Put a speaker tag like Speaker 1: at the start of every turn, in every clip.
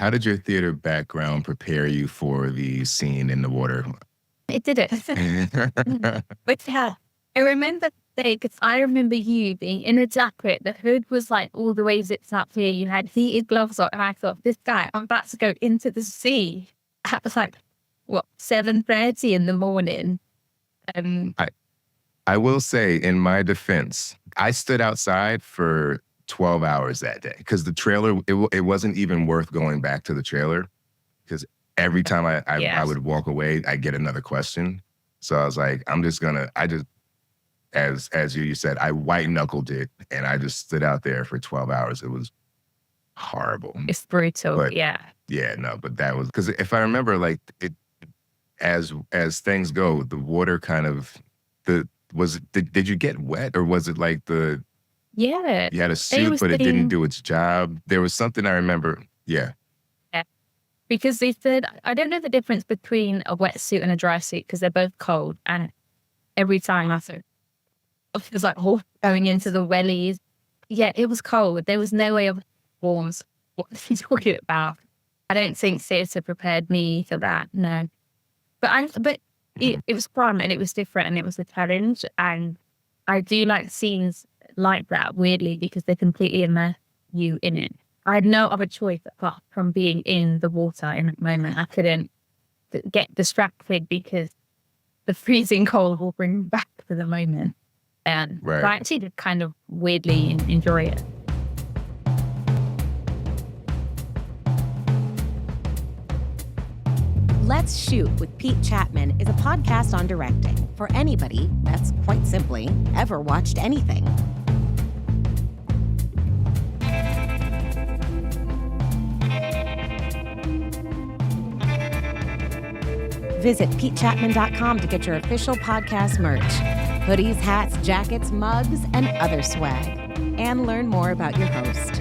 Speaker 1: How did your theater background prepare you for the scene in the water?
Speaker 2: It did it. But yeah, I remember because I remember you being in a jacket. The hood was like all the way zipped up here. You had heated gloves on, and I thought, this guy, I'm about to go into the sea. That was like, 7:30 in the morning.
Speaker 1: I will say, in my defense, I stood outside for 12 hours that day because the trailer, it wasn't even worth going back to the trailer because every time I would walk away, I get another question. So I was like, as you said, I white knuckled it and I just stood out there for 12 hours. It was horrible.
Speaker 2: It's brutal.
Speaker 1: But,
Speaker 2: yeah.
Speaker 1: Yeah, no, but that was, because if I remember, like, as things go, the water kind of, did you get wet, or was it like you had a suit, but it didn't do its job? There was something I remember. Yeah.
Speaker 2: Because they said, I don't know the difference between a wetsuit and a dry suit because they're both cold. And every time I thought, it was like going into the wellies. Yeah, it was cold. There was no way of warms. What are you talking about? I don't think theatre prepared me for that. No. But it was fun and it was different and it was a challenge. And I do like scenes like that, weirdly, because they completely immerse you in it. I had no other choice apart from being in the water in that moment. I couldn't get distracted because the freezing cold will bring me back to the moment. And I actually did kind of weirdly enjoy it.
Speaker 3: Let's Shoot with Pete Chapman is a podcast on directing for anybody that's, quite simply, ever watched anything. Visit PeteChapman.com to get your official podcast merch, hoodies, hats, jackets, mugs, and other swag, and learn more about your host.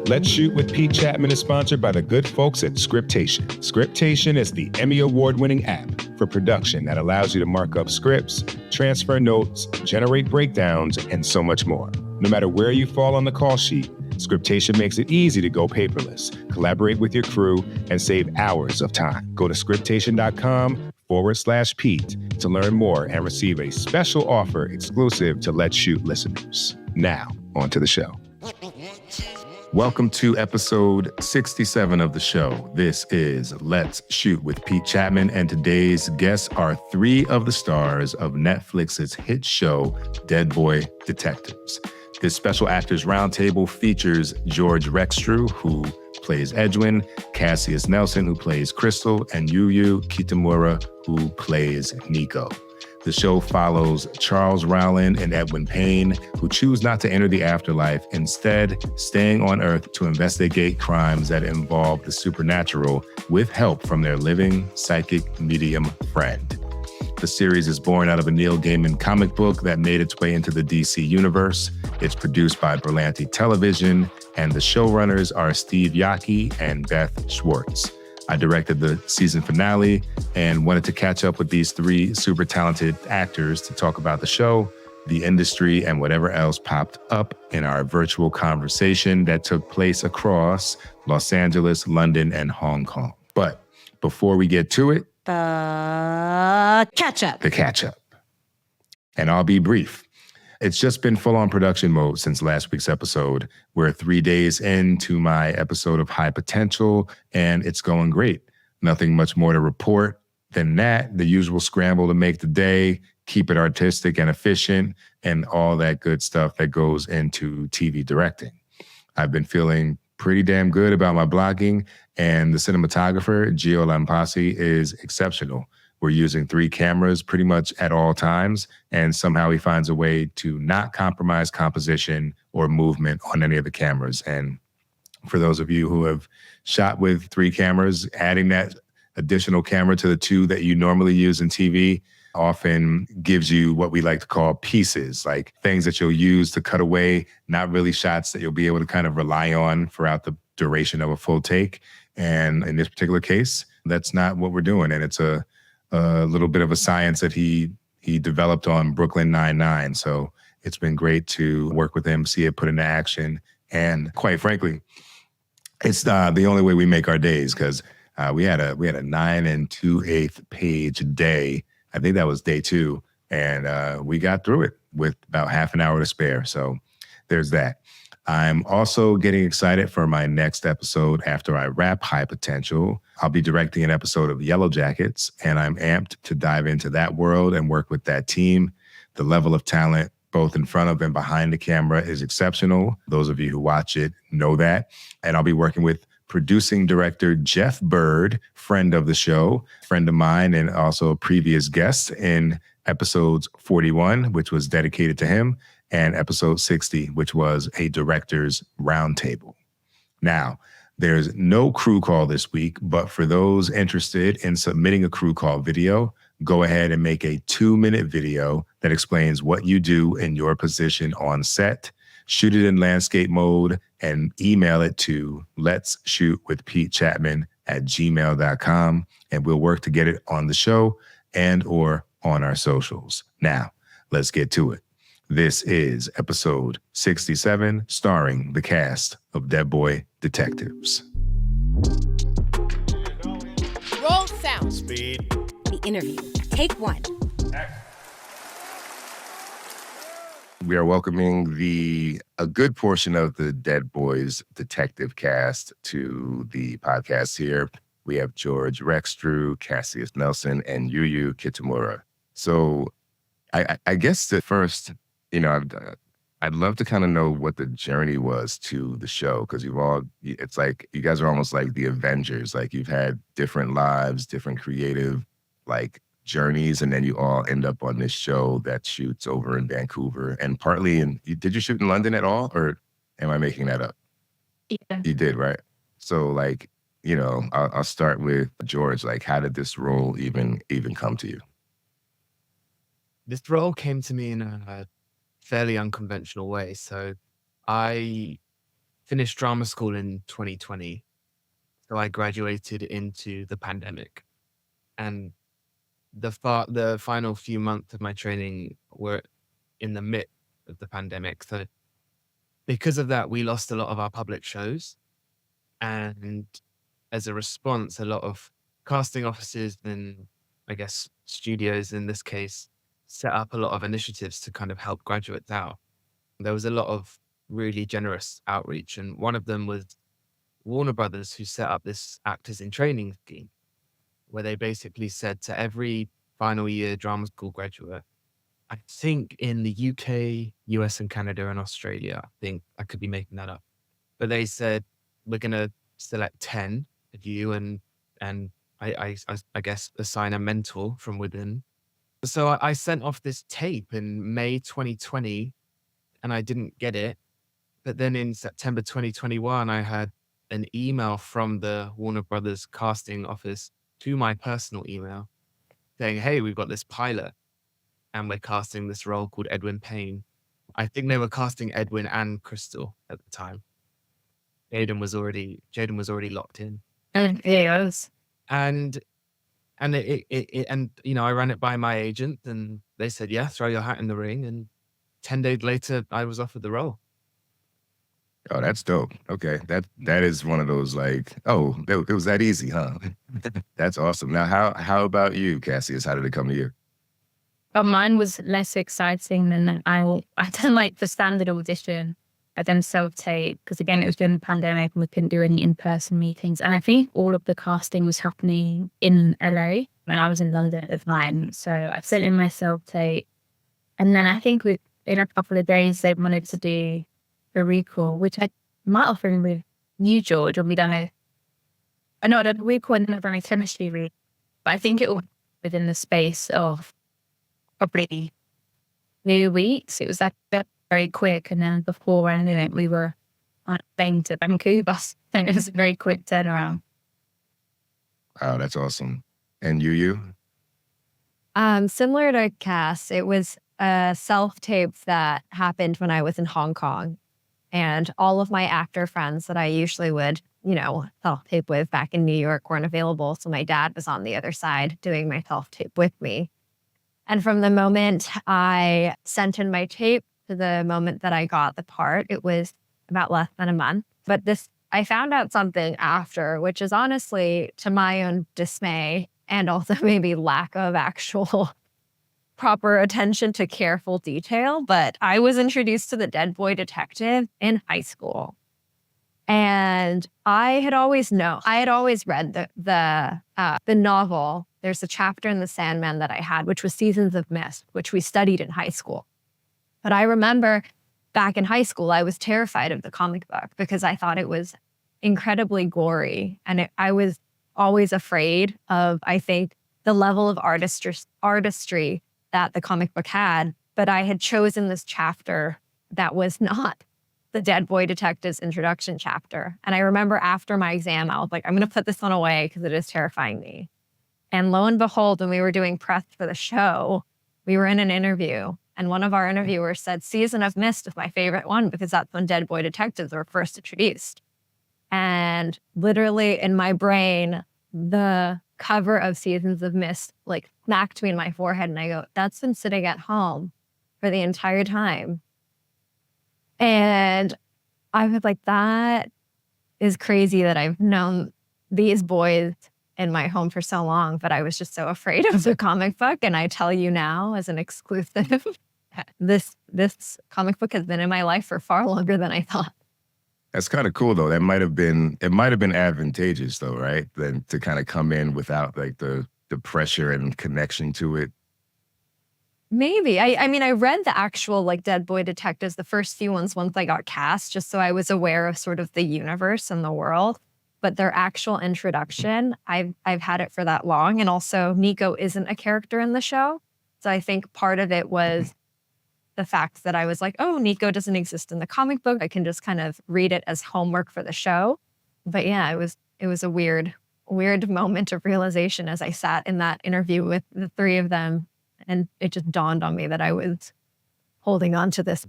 Speaker 4: Let's Shoot with Pete Chapman is sponsored by the good folks at Scriptation. Scriptation is the Emmy Award-winning app for production that allows you to mark up scripts, transfer notes, generate breakdowns, and so much more. No matter where you fall on the call sheet, Scriptation makes it easy to go paperless, collaborate with your crew, and save hours of time. Go to scriptation.com/Pete to learn more and receive a special offer exclusive to Let's Shoot listeners. Now, on to the show.
Speaker 1: Welcome to episode 67 of the show. This is Let's Shoot with Pete Chapman, and today's guests are three of the stars of Netflix's hit show, Dead Boy Detectives. This special actors roundtable features George Rexstrew, who plays Edwin, Kassius Nelson, who plays Crystal, and Yuyu Kitamura, who plays Nico. The show follows Charles Rowland and Edwin Payne, who choose not to enter the afterlife, instead staying on Earth to investigate crimes that involve the supernatural with help from their living psychic medium friend. The series is born out of a Neil Gaiman comic book that made its way into the DC universe. It's produced by Berlanti Television, and the showrunners are Steve Yockey and Beth Schwartz. I directed the season finale and wanted to catch up with these three super talented actors to talk about the show, the industry, and whatever else popped up in our virtual conversation that took place across Los Angeles, London, and Hong Kong. But before we get to it,
Speaker 3: The catch-up.
Speaker 1: And I'll be brief. It's just been full-on production mode since last week's episode. We're 3 days into my episode of High Potential, and it's going great. Nothing much more to report than that. The usual scramble to make the day, keep it artistic and efficient, and all that good stuff that goes into TV directing. I've been feeling pretty damn good about my blocking, and the cinematographer, Gio Lampasi, is exceptional. We're using 3 cameras pretty much at all times, and somehow he finds a way to not compromise composition or movement on any of the cameras. And for those of you who have shot with 3 cameras, adding that additional camera to the 2 that you normally use in TV often gives you what we like to call pieces, like things that you'll use to cut away, not really shots that you'll be able to kind of rely on throughout the duration of a full take. And in this particular case, that's not what we're doing. And it's a little bit of a science that he He developed on Brooklyn Nine-Nine. So it's been great to work with him, see it put into action. And quite frankly, it's the only way we make our days, because we had a 9 2/8 page day. I think that was day 2. And we got through it with about half an hour to spare. So there's that. I'm also getting excited for my next episode after I wrap High Potential. I'll be directing an episode of Yellow Jackets, and I'm amped to dive into that world and work with that team. The level of talent, both in front of and behind the camera, is exceptional. Those of you who watch it know that. And I'll be working with producing director Jeff Bird, friend of the show, friend of mine, and also a previous guest in episodes 41, which was dedicated to him, and episode 60, which was a director's roundtable. Now, there's no crew call this week, but for those interested in submitting a crew call video, go ahead and make a 2-minute video that explains what you do in your position on set. Shoot it in landscape mode and email it to letsshootwithpetechapman@gmail.com, and we'll work to get it on the show and or on our socials. Now, let's get to it. This is episode 67, starring the cast of Dead Boy Detectives.
Speaker 5: Roll sound.
Speaker 6: Speed.
Speaker 3: The interview. Take 1.
Speaker 1: We are welcoming a good portion of the Dead Boys detective cast to the podcast here. We have George Rexstrew, Kassius Nelson, and Yuyu Kitamura. So I guess the first, I'd love to kind of know what the journey was to the show, because it's like you guys are almost like the Avengers. Like, you've had different lives, different creative journeys, and then you all end up on this show that shoots over in Vancouver and partly did you shoot in London at all, or am I making that up?
Speaker 2: Yeah.
Speaker 1: You did, right? So I'll start with George. How did this role even come to you?
Speaker 6: This role came to me in a fairly unconventional way. So I finished drama school in 2020. So I graduated into the pandemic. And the final few months of my training were in the midst of the pandemic. So because of that, we lost a lot of our public shows. And as a response, a lot of casting offices and I guess studios in this case set up a lot of initiatives to kind of help graduates out. There was a lot of really generous outreach, and one of them was Warner Brothers, who set up this actors in training scheme, where they basically said to every final year drama school graduate, I think in the UK, US, and Canada and Australia, I think I could be making that up, but they said, we're going to select 10 of you and I guess assign a mentor from within. So I sent off this tape in May 2020 and I didn't get it. But then in September 2021, I had an email from the Warner Brothers casting office to my personal email saying, hey, we've got this pilot and we're casting this role called Edwin Payne. I think they were casting Edwin and Crystal at the time. Jaden was already locked in.
Speaker 2: Yeah, it was.
Speaker 6: And I ran it by my agent and they said, yeah, throw your hat in the ring. And 10 days later, I was offered the role.
Speaker 1: Oh, that's dope. Okay. That is one of those it was that easy, huh? That's awesome. Now, how about you, Kassius? How did it come to you?
Speaker 2: But mine was less exciting than that. I done the standard audition. I then self-tape because again, it was during the pandemic and we couldn't do any in-person meetings. And I think all of the casting was happening in LA when I was in London at the time. So I sent in my self-tape. And then I think in a couple of days, they wanted to do a recall, which I might have been with you, George, or we done I did a recall and then I've done a chemistry read. But I think it was within the space of probably 2 weeks. It was very quick, and then before I knew it, we were on a plane to Vancouver. And it was a very quick turnaround.
Speaker 1: Wow, that's awesome. And you?
Speaker 5: Similar to Cass, it was a self-tape that happened when I was in Hong Kong. And all of my actor friends that I usually would, self-tape with back in New York weren't available. So my dad was on the other side doing my self-tape with me. And from the moment I sent in my tape to the moment that I got the part, it was about less than a month. But I found out something after, which is honestly to my own dismay and also maybe lack of actual proper attention to careful detail. But I was introduced to the Dead Boy Detective in high school. And I had always read the novel. There's a chapter in The Sandman that I had, which was Seasons of Mist, which we studied in high school. But I remember back in high school, I was terrified of the comic book because I thought it was incredibly gory. And I was always afraid of, I think, the level of artistry that the comic book had. But I had chosen this chapter that was not the Dead Boy Detective's introduction chapter. And I remember after my exam, I was like, I'm going to put this one away because it is terrifying me. And lo and behold, when we were doing press for the show, we were in an interview. And one of our interviewers said, Season of Mist is my favorite one because that's when Dead Boy Detectives were first introduced. And literally in my brain, the cover of Seasons of Mist like smacked me in my forehead. And I go, that's been sitting at home for the entire time. And I was like, that is crazy that I've known these boys in my home for so long, but I was just so afraid of the comic book. And I tell you now, as an exclusive, this comic book has been in my life for far longer than I thought.
Speaker 1: That's kind of cool though. It might have been advantageous though, right? Than to kind of come in without like the pressure and connection to it.
Speaker 5: Maybe. I mean, I read the actual like Dead Boy Detectives, the first few ones once I got cast, just so I was aware of sort of the universe and the world. But their actual introduction, I've had it for that long. And also Nico isn't a character in the show. So I think part of it was the fact that I was like, oh, Nico doesn't exist in the comic book. I can just kind of read it as homework for the show. But yeah, it was a weird moment of realization as I sat in that interview with the three of them. And it just dawned on me that I was holding on to this.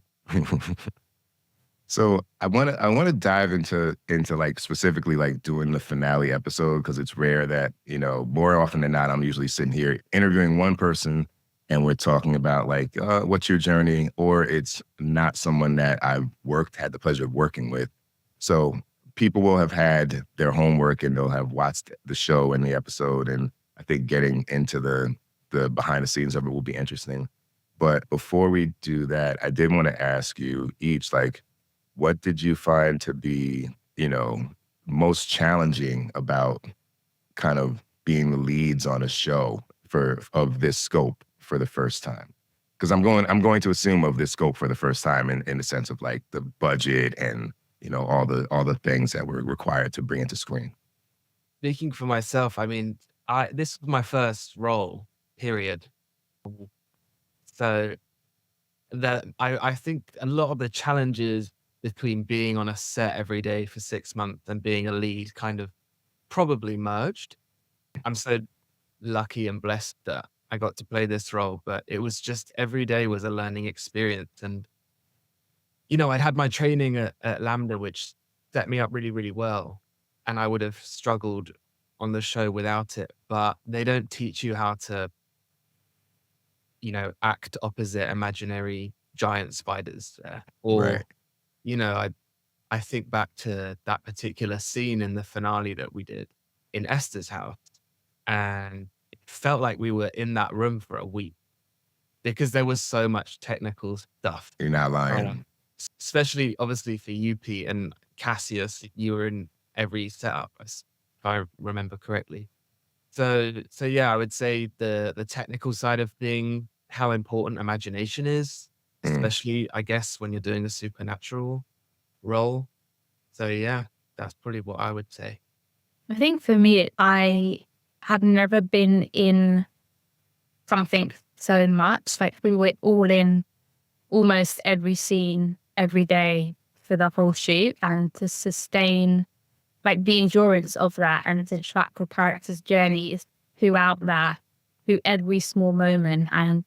Speaker 1: So I want to dive into like specifically like doing the finale episode because it's rare that, you know, more often than not, I'm usually sitting here interviewing one person and we're talking about like, what's your journey? Or it's not someone that I've had the pleasure of working with. So people will have had their homework and they'll have watched the show and the episode. And I think getting into the behind the scenes of it will be interesting. But before we do that, I did want to ask you each, like, what did you find to be, you know, most challenging about kind of being the leads on a show of this scope for the first time? Because I'm going to assume of this scope for the first time in the sense of like the budget and, you know, all the things that were required to bring it to screen.
Speaker 6: Speaking for myself, I mean, this was my first role, period. So that I think a lot of the challenges between being on a set every day for 6 months and being a lead kind of probably merged. I'm so lucky and blessed that I got to play this role, but it was just every day was a learning experience. And, you know, I'd had my training at Lambda, which set me up really, really well. And I would have struggled on the show without it, but they don't teach you how to, you know, act opposite imaginary giant spiders or,
Speaker 1: Right.
Speaker 6: you know, I think back to that particular scene in the finale that we did in Esther's house. And it felt like we were in that room for a week because there was so much technical stuff.
Speaker 1: You're not lying.
Speaker 6: Especially obviously for UP and Kassius, you were in every setup, if I remember correctly. So yeah, I would say the technical side of thing, how important imagination is, especially I guess when you're doing a supernatural role. So yeah, that's probably what I would say.
Speaker 2: I think for me, I had never been in something so much. Like we were all in almost every scene, every day for the whole shoot, and to sustain like the endurance of that and to track the characters' journeys throughout that, through every small moment. And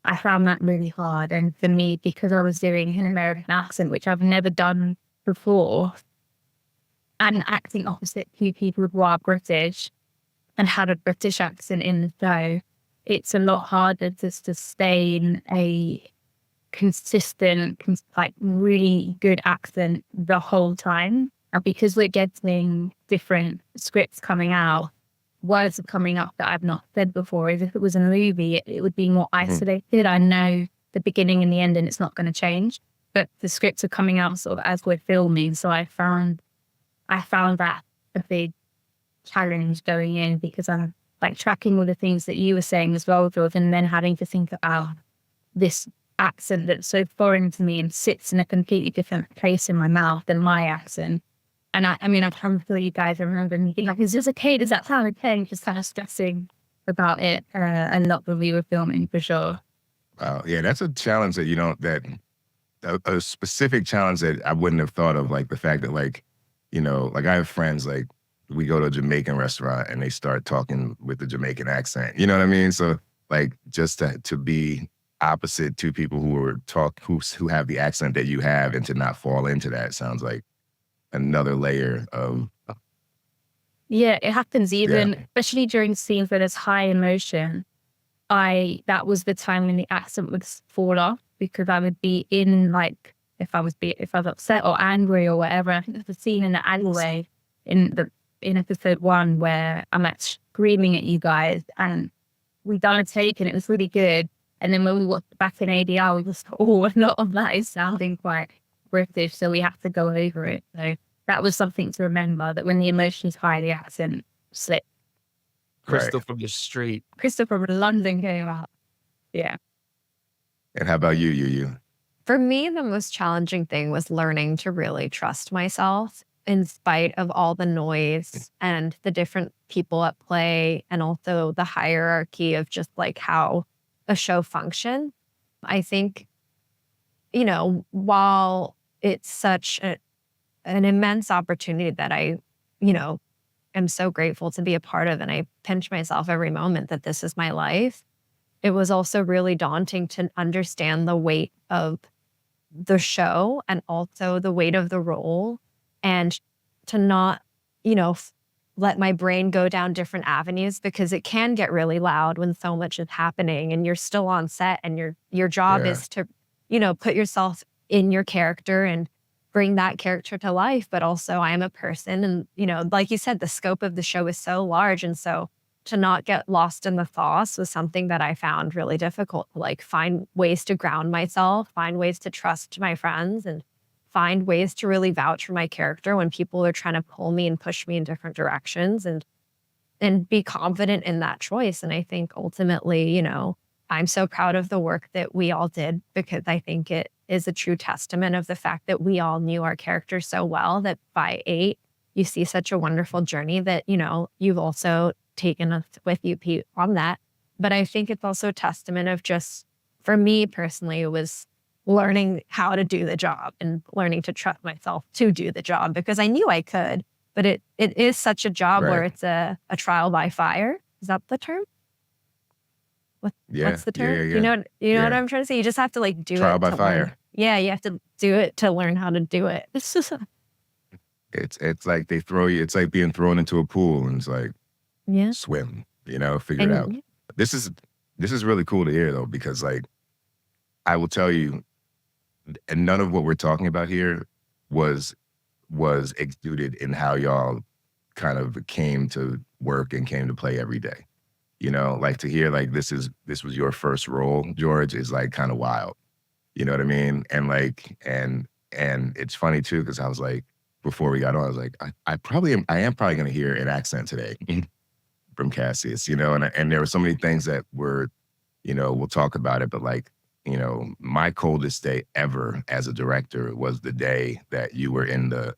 Speaker 2: I found that really hard. And for me, because I was doing an American accent, which I've never done before, and acting opposite two people who are British and had a British accent in the show, it's a lot harder to sustain a consistent, like really good accent the whole time. And because we're getting different scripts coming out, words are coming up that I've not said before. If it was a movie, it would be more isolated. I know the beginning and the end, and it's not going to change. But the scripts are coming out sort of as we're filming. So I found that a big challenge going in, because I'm like tracking all the things that you were saying as well, George, and then having to think about this accent that's so foreign to me and sits in a completely different place in my mouth than my accent. And I mean, I'm sure you guys remember me being like, is this okay? Does that sound okay? Just kind of stressing about it a lot when we were filming, for sure.
Speaker 1: Wow. Yeah, that's a challenge that a specific challenge that I wouldn't have thought of, like the fact that like I have friends, like we go to a Jamaican restaurant and they start talking with the Jamaican accent. You know what I mean? So like just to be opposite to people who have the accent that you have, and to not fall into that sounds like another layer of.
Speaker 2: Yeah, it happens especially during scenes where there's high emotion. That was the time when the accent would fall off, because I would be in, like, if I was upset or angry or whatever. I think there's a scene in the alleyway in episode 1 where I'm like screaming at you guys, and we done a take and it was really good. And then when we watched back in ADR, we was a lot of that is sounding quite British, so we have to go over it. So that was something to remember, that when the emotion's high, the accent slips.
Speaker 6: Crystal from the street.
Speaker 2: Crystal from London came out. Yeah.
Speaker 1: And how about you, Yuyu?
Speaker 5: For me, the most challenging thing was learning to really trust myself in spite of all the noise and the different people at play, and also the hierarchy of just like how a show functions. I think, while it's such an immense opportunity that I, am so grateful to be a part of, and I pinch myself every moment that this is my life, it was also really daunting to understand the weight of the show and also the weight of the role, and to not, let my brain go down different avenues, because it can get really loud when so much is happening and you're still on set, and your job is to, put yourself in your character and bring that character to life. But also I'm a person, and, like you said, the scope of the show is so large. And so to not get lost in the sauce was something that I found really difficult, to like find ways to ground myself, find ways to trust my friends, and find ways to really vouch for my character when people are trying to pull me and push me in different directions, and be confident in that choice. And I think ultimately, I'm so proud of the work that we all did, because I think it is a true testament of the fact that we all knew our characters so well that by 8, you see such a wonderful journey that, you've also taken us with you, Pete, on that. But I think it's also a testament of just, for me personally, it was learning how to do the job and learning to trust myself to do the job, because I knew I could, but it is such a job where it's a trial by fire. Is that the term? What's the term?
Speaker 1: Yeah.
Speaker 5: You know what I'm trying to say? You just have to like do
Speaker 1: trial
Speaker 5: it.
Speaker 1: Trial by fire.
Speaker 5: Yeah, you have to do it to learn how to do it. It's just
Speaker 1: it's like they throw you, it's like being thrown into a pool, and it's like swim, figure it out. This is really cool to hear though, because like I will tell you, and none of what we're talking about here was exuded in how y'all kind of came to work and came to play every day. Like to hear like this was your first role, George, is like kind of wild. You know what I mean? And like and it's funny too, because I was like, before we got on, I was like, I am probably going to hear an accent today from Kassius, and there were so many things that were, we'll talk about it, but like, my coldest day ever as a director was the day that you were in the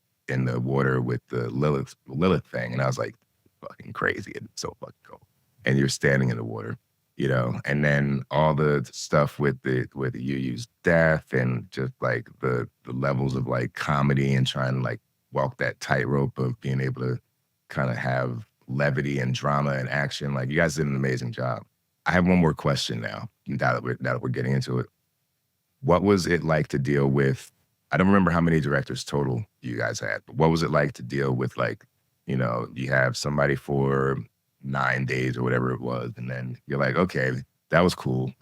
Speaker 1: water with the Lilith thing, and I was like, fucking crazy, and so fucking cold. And you're standing in the water, and then all the stuff with the Yuyu's death, and just like the levels of like comedy and trying to like walk that tightrope of being able to kind of have levity and drama and action. Like you guys did an amazing job. I have one more question now that we're getting into it. What was it like to deal with, I don't remember how many directors total you guys had, but what was it like to deal with like, you have somebody for 9 days or whatever it was. And then you're like, okay, that was cool.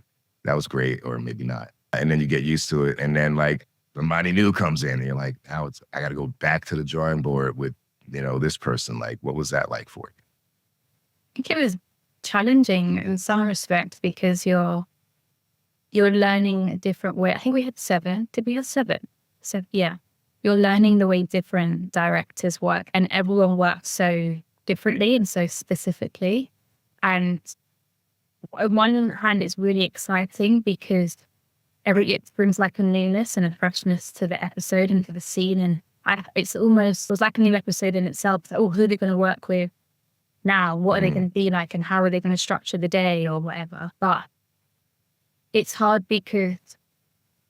Speaker 1: That was great, or maybe not. And then you get used to it. And then like somebody new comes in and you're like, now I got to go back to the drawing board with, this person. Like, what was that like for you?
Speaker 2: I think it was challenging in some respects because you're learning a different way. I think we had 7. Did we have 7? So yeah, you're learning the way different directors work, and everyone works so differently and so specifically. And on one hand, it's really exciting because it brings like a newness and a freshness to the episode and to the scene. And it was like a new episode in itself. Oh, who are they going to work with now? What are they going to be like, and how are they going to structure the day or whatever? But it's hard because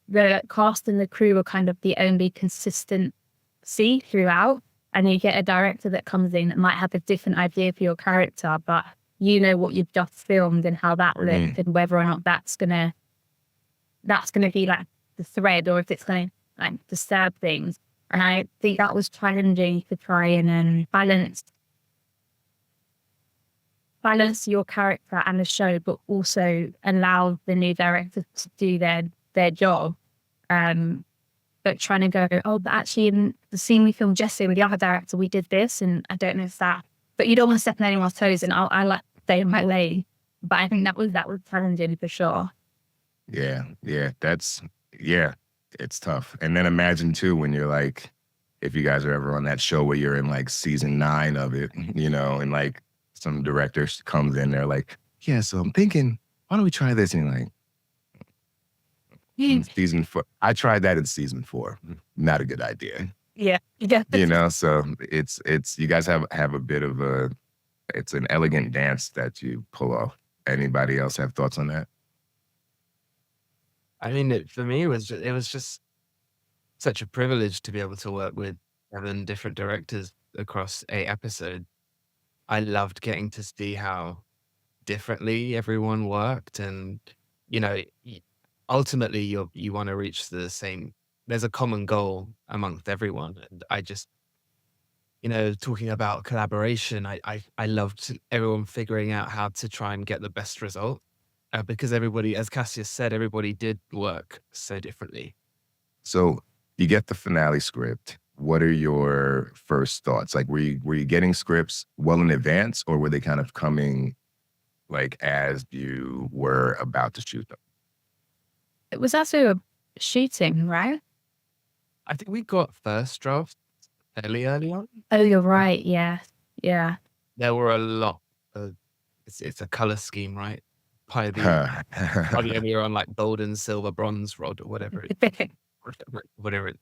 Speaker 2: the cast and the crew are kind of the only consistency throughout. And you get a director that comes in that might have a different idea for your character, but you know what you've just filmed and how that looked and whether or not that's gonna be like the thread, or if it's gonna like disturb things. And I think that was challenging to try and balance your character and the show, but also allow the new directors to do their job. But trying to go, oh, but actually in the scene we filmed Jesse with the other director, we did this, and I don't know if that. But you don't want to step on anyone's toes, and I like to stay in my lane. But I think that was challenging for sure.
Speaker 1: Yeah, it's tough. And then imagine too when you're like, if you guys are ever on that show where you're in like season 9 of it, and like some director comes in, they're like, yeah, so I'm thinking, why don't we try this? And you're like, season 4. I tried that in season 4. Not a good idea.
Speaker 2: Yeah.
Speaker 1: So it's you guys have a bit of it's an elegant dance that you pull off. Anybody else have thoughts on that?
Speaker 6: I mean, for me, it was just such a privilege to be able to work with 7 different directors across 8 episodes. I loved getting to see how differently everyone worked, and ultimately you want to reach the same. There's a common goal amongst everyone, and I just, talking about collaboration, I loved everyone figuring out how to try and get the best result, because everybody, as Kassius said, everybody did work so differently.
Speaker 1: So you get the finale script. What are your first thoughts? Like, were you getting scripts well in advance, or were they kind of coming like as you were about to shoot them?
Speaker 2: It was also a shooting, right?
Speaker 6: I think we got first drafts fairly early on.
Speaker 2: Oh, you're right. Yeah.
Speaker 6: There were a lot of, it's a color scheme, right? Probably we were on like gold and silver, bronze, rod, or whatever it's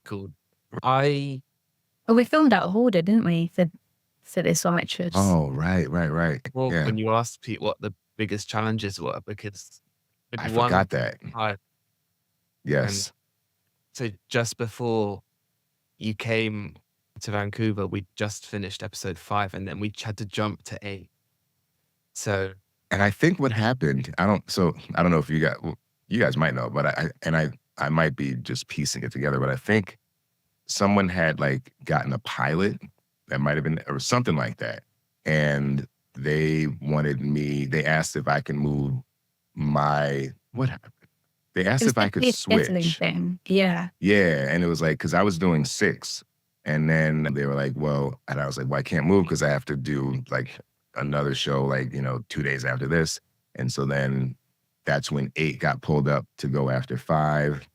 Speaker 6: called.
Speaker 2: We filmed out of order, didn't we? For this one, which was...
Speaker 1: Oh, right.
Speaker 6: Well,
Speaker 1: yeah.
Speaker 6: when you asked Pete what the biggest challenges were, because
Speaker 1: I forgot that. Yes.
Speaker 6: So just before you came to Vancouver, we just finished episode 5, and then we had to jump to 8. So,
Speaker 1: and I think what happened, I don't know if you guys might know, but I might be just piecing it together, but I think someone had like gotten a pilot that might have been, or something like that. And they asked if I can move what happened? They asked if I could switch.
Speaker 2: Thing. Yeah.
Speaker 1: Yeah. And it was like, cause I was doing 6, and then they were like, well, and I was like, well, I can't move cause I have to do like another show, like, 2 days after this. And so then that's when 8 got pulled up to go after 5.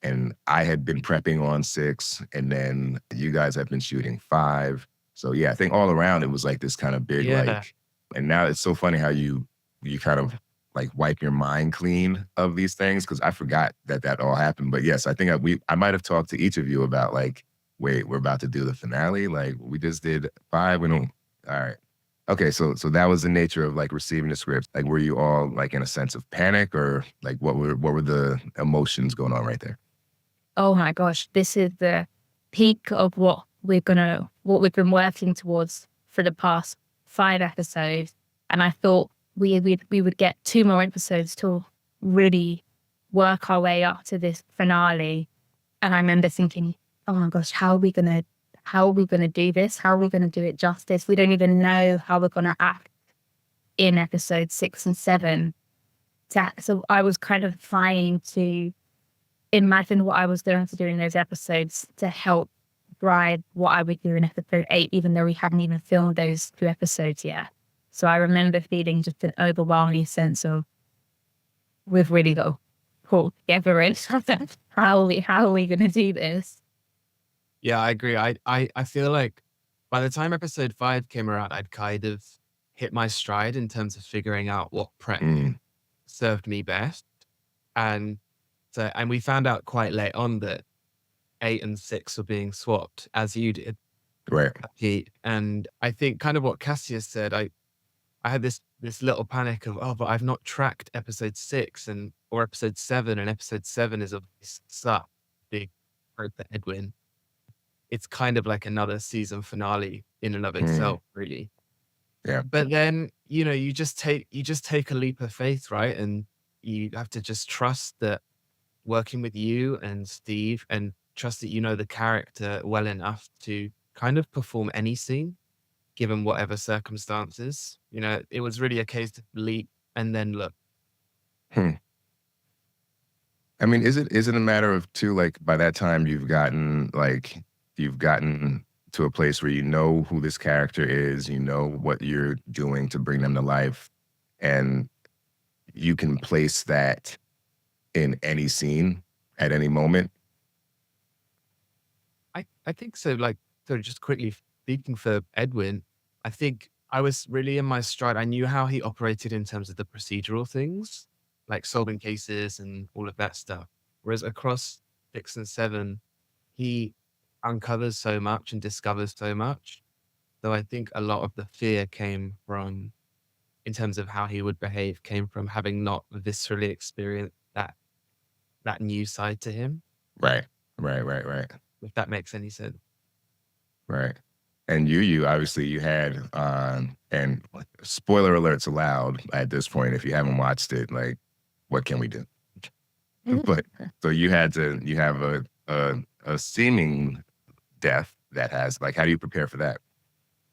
Speaker 1: And I had been prepping on 6, and then you guys have been shooting 5. So yeah, I think all around it was like this kind of big, like, and now it's so funny how you kind of like wipe your mind clean of these things, because I forgot that all happened. But yes, I think I might have talked to each of you about like, wait, we're about to do the finale. Like we just did 5. We don't. All right. Okay. So that was the nature of like receiving the script. Like, were you all like in a sense of panic, or like what were the emotions going on right there?
Speaker 2: Oh my gosh, this is the peak of what we've been working towards for the past 5 episodes. And I thought we would get 2 more episodes to really work our way up to this finale. And I remember thinking, oh my gosh, how are we gonna do this? How are we gonna do it justice? We don't even know how we're gonna act in episode 6 and 7. So I was kind of trying to imagine what I was going to do in those episodes to help drive what I would do in episode 8, even though we hadn't even filmed those 2 episodes yet. So I remember feeling just an overwhelming sense of, we've really got to pull together and how are we going to do this?
Speaker 6: Yeah, I agree. I feel like by the time episode 5 came around, I'd kind of hit my stride in terms of figuring out what prep served me best. And we found out quite late on that 8 and 6 were being swapped, as you did,
Speaker 1: Right.
Speaker 6: Pete. And I think kind of what Cassius said, I had this little panic of, but I've not tracked episode 6 or episode 7, and episode 7 is obviously such a big part for Edwin. It's kind of like another season finale in and of itself, really.
Speaker 1: Yeah.
Speaker 6: But then, you just take a leap of faith, right? And you have to just trust that working with you and Steve, and trust that you know the character well enough to kind of perform any scene, given whatever circumstances. It was really a case of leap and then look.
Speaker 1: I mean, is it a matter of too, like, by that time you've gotten to a place where you know who this character is, you know what you're doing to bring them to life, and you can place that in any scene at any moment?
Speaker 6: I think so. Like, so just quickly speaking for Edwin, I think I was really in my stride. I knew how he operated in terms of the procedural things, like solving cases and all of that stuff. Whereas across 6 and 7, he uncovers so much and discovers so much. So I think a lot of the fear came from, in terms of how he would behave, came from having not viscerally experienced that new side to him.
Speaker 1: Right.
Speaker 6: If that makes any sense.
Speaker 1: Right. And you obviously you had, and spoiler alerts allowed at this point, if you haven't watched it, like, what can we do? But so you have a seeming death that has, like, how do you prepare for that?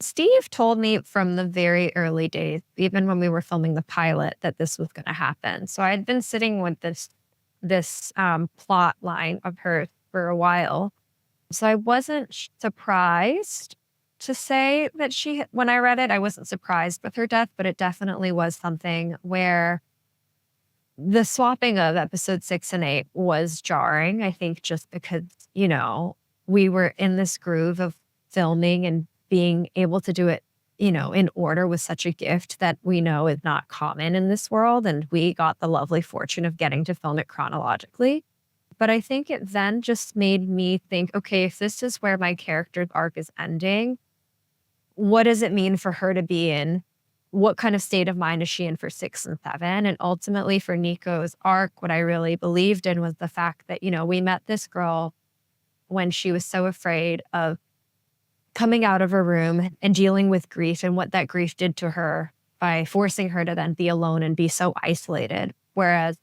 Speaker 5: Steve told me from the very early days, even when we were filming the pilot, that this was going to happen. So I had been sitting with this plot line of hers for a while. So I wasn't surprised to say that when I read it, I wasn't surprised with her death, but it definitely was something where the swapping of episode 6 and 8 was jarring. I think just because, we were in this groove of filming and being able to do it, in order was such a gift that we know is not common in this world. And we got the lovely fortune of getting to film it chronologically. But I think it then just made me think, okay, if this is where my character's arc is ending, what does it mean for her to be in? What kind of state of mind is she in for 6 and 7? And ultimately for Nico's arc, what I really believed in was the fact that, we met this girl when she was so afraid of coming out of her room and dealing with grief, and what that grief did to her by forcing her to then be alone and be so isolated. Whereas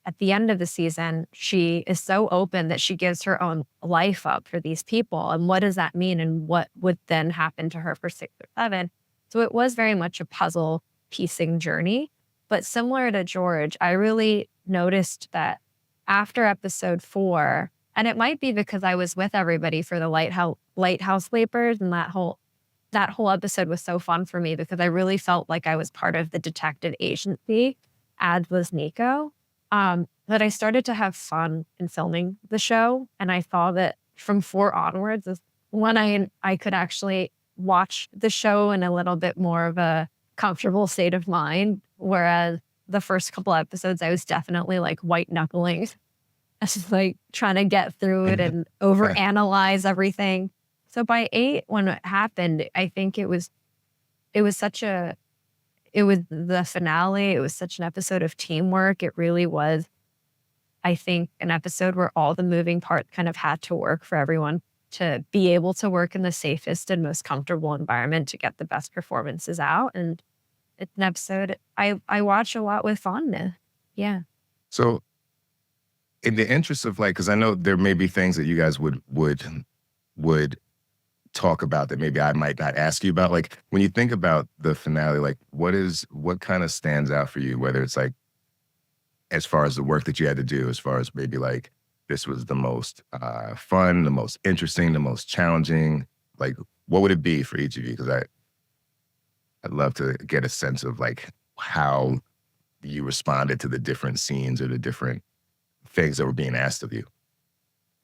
Speaker 5: at the end of the season, she is so open that she gives her own life up for these people. And what does that mean? And what would then happen to her for 6 or 7? So it was very much a puzzle piecing journey. But similar to George, I really noticed that after episode 4, and it might be because I was with everybody for the Lighthouse Lapers, and that whole episode was so fun for me because I really felt like I was part of the detective agency, as was Nico. That I started to have fun in filming the show. And I saw that from 4 onwards is when I could actually watch the show in a little bit more of a comfortable state of mind. Whereas the first couple episodes, I was definitely like white knuckling. I was like trying to get through it and overanalyze everything. So by 8, when it happened, I think it was the finale. It was such an episode of teamwork. It really was, I think, an episode where all the moving parts kind of had to work for everyone to be able to work in the safest and most comfortable environment to get the best performances out. And it's an episode I watch a lot with fondness. Yeah.
Speaker 1: So in the interest of, like, because I know there may be things that you guys would talk about that maybe I might not ask you about? Like when you think about the finale, like what kind of stands out for you, whether it's like as far as the work that you had to do, as far as maybe like this was the most fun, the most interesting, the most challenging, like what would it be for each of you? Because I'd love to get a sense of like how you responded to the different scenes or the different things that were being asked of you.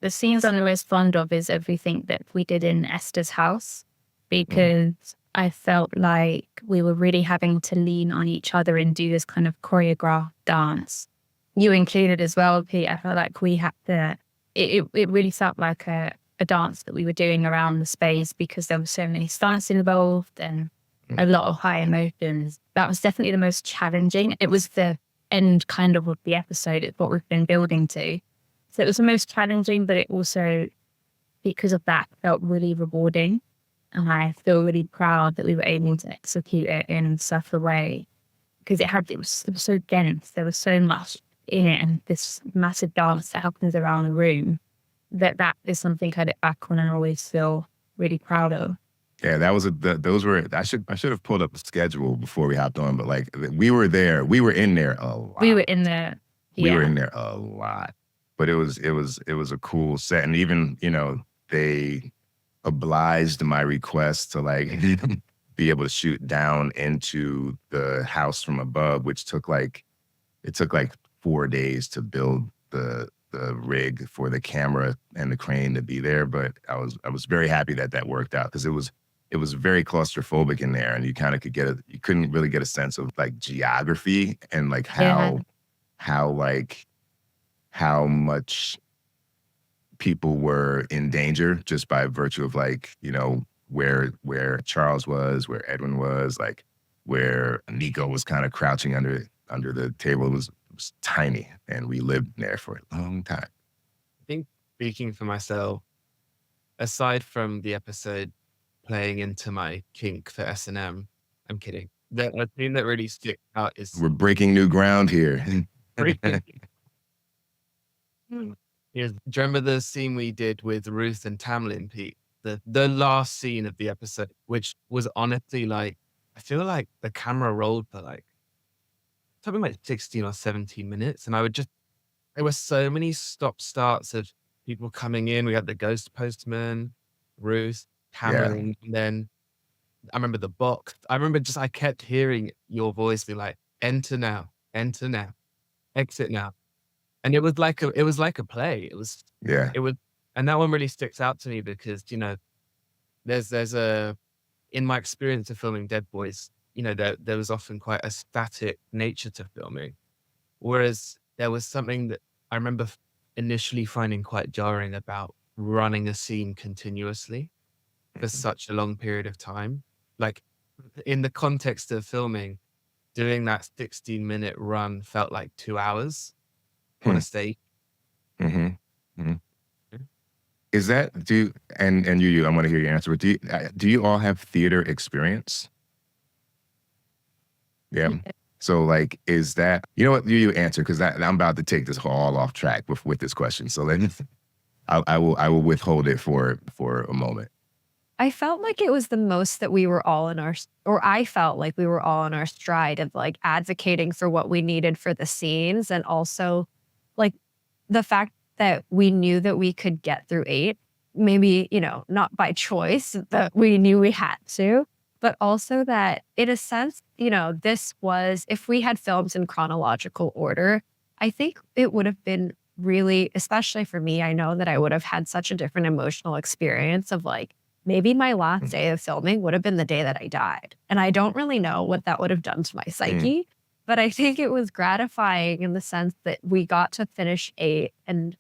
Speaker 2: The scenes I'm the most fond of is everything that we did in Esther's house, because I felt like we were really having to lean on each other and do this kind of choreographed dance. You included as well, Pete. I felt like we had to, it really felt like a dance that we were doing around the space, because there were so many stunts involved and a lot of high emotions. That was definitely the most challenging. It was the end kind of the episode. It's what we've been building to. So it was the most challenging, but it also, because of that, felt really rewarding. And I feel really proud that we were able to execute it in such a way, because it was so dense. There was so much in it, and this massive dance that happens around the room, that is something I look back on and always feel really proud of.
Speaker 1: Yeah, that was those were, I should have pulled up the schedule before we hopped on, but like we were in there a lot.
Speaker 2: We were in there.
Speaker 1: We were in there a lot, but it was a cool set. And even, they obliged my request to like be able to shoot down into the house from above, which took like 4 days to build the rig for the camera and the crane to be there. But I was very happy that worked out, because it was very claustrophobic in there, and you kind of you couldn't really get a sense of like geography and like how much people were in danger just by virtue of like, where Charles was, where Edwin was, like where Nico was kind of crouching under the table. It was tiny, and we lived there for a long time.
Speaker 6: I think, speaking for myself, aside from the episode playing into my kink for S&M, I'm kidding. The thing that really sticks out is
Speaker 1: We're breaking new ground here.
Speaker 6: do you remember the scene we did with Ruth and Tamlin, Pete? The last scene of the episode, which was honestly like, I feel like the camera rolled for like something like 16 or 17 minutes. And there were so many stop starts of people coming in. We had the ghost postman, Ruth, Cameron, and then I remember the box. I remember I kept hearing your voice be like, enter now, exit now. And it was like a play. It was, and that one really sticks out to me because, there's in my experience of filming Dead Boys, there was often quite a static nature to filming. Whereas there was something that I remember initially finding quite jarring about running a scene continuously for such a long period of time. Like in the context of filming, doing that 16-minute run felt like 2 hours on a stage.
Speaker 1: Mm-hmm. Mm-hmm. Is that, and you, I want to hear your answer, but do you all have theater experience? Yeah. So like, is that, you know what, you answer, because I'm about to take this all off track with this question. So I will withhold it for a moment.
Speaker 5: I felt like it was the most that we were all I felt like we were all in our stride of like advocating for what we needed for the scenes. And also like the fact that we knew that we could get through 8, maybe, not by choice, that we knew we had to, but also that in a sense, this was, if we had filmed in chronological order, I think it would have been really, especially for me, I know that I would have had such a different emotional experience of like, maybe my last day of filming would have been the day that I died. And I don't really know what that would have done to my psyche, but I think it was gratifying in the sense that we got to finish 8 and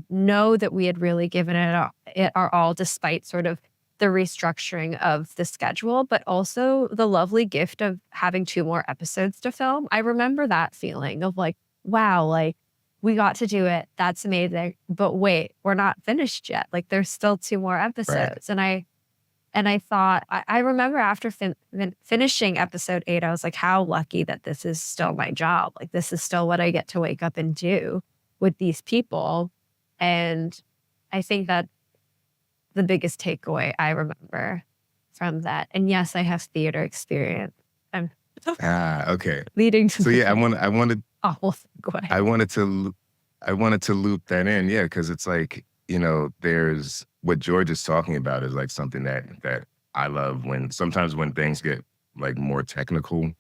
Speaker 5: know that we had really given it our all, despite sort of the restructuring of the schedule, but also the lovely gift of having 2 more episodes to film. I remember that feeling of like, wow, like we got to do it. That's amazing. But wait, we're not finished yet. Like there's still 2 more episodes. Right. And I thought, I remember after finishing episode 8, I was like, how lucky that this is still my job. Like this is still what I get to wake up and do with these people. And I think that the biggest takeaway I remember from that. And yes, I have theater experience. I'm
Speaker 1: Okay.
Speaker 5: leading to
Speaker 1: So
Speaker 5: the
Speaker 1: yeah,
Speaker 5: awful segue.
Speaker 1: I wanted to loop that in, yeah, because it's like, there's what George is talking about is like something that I love when sometimes when things get like more technical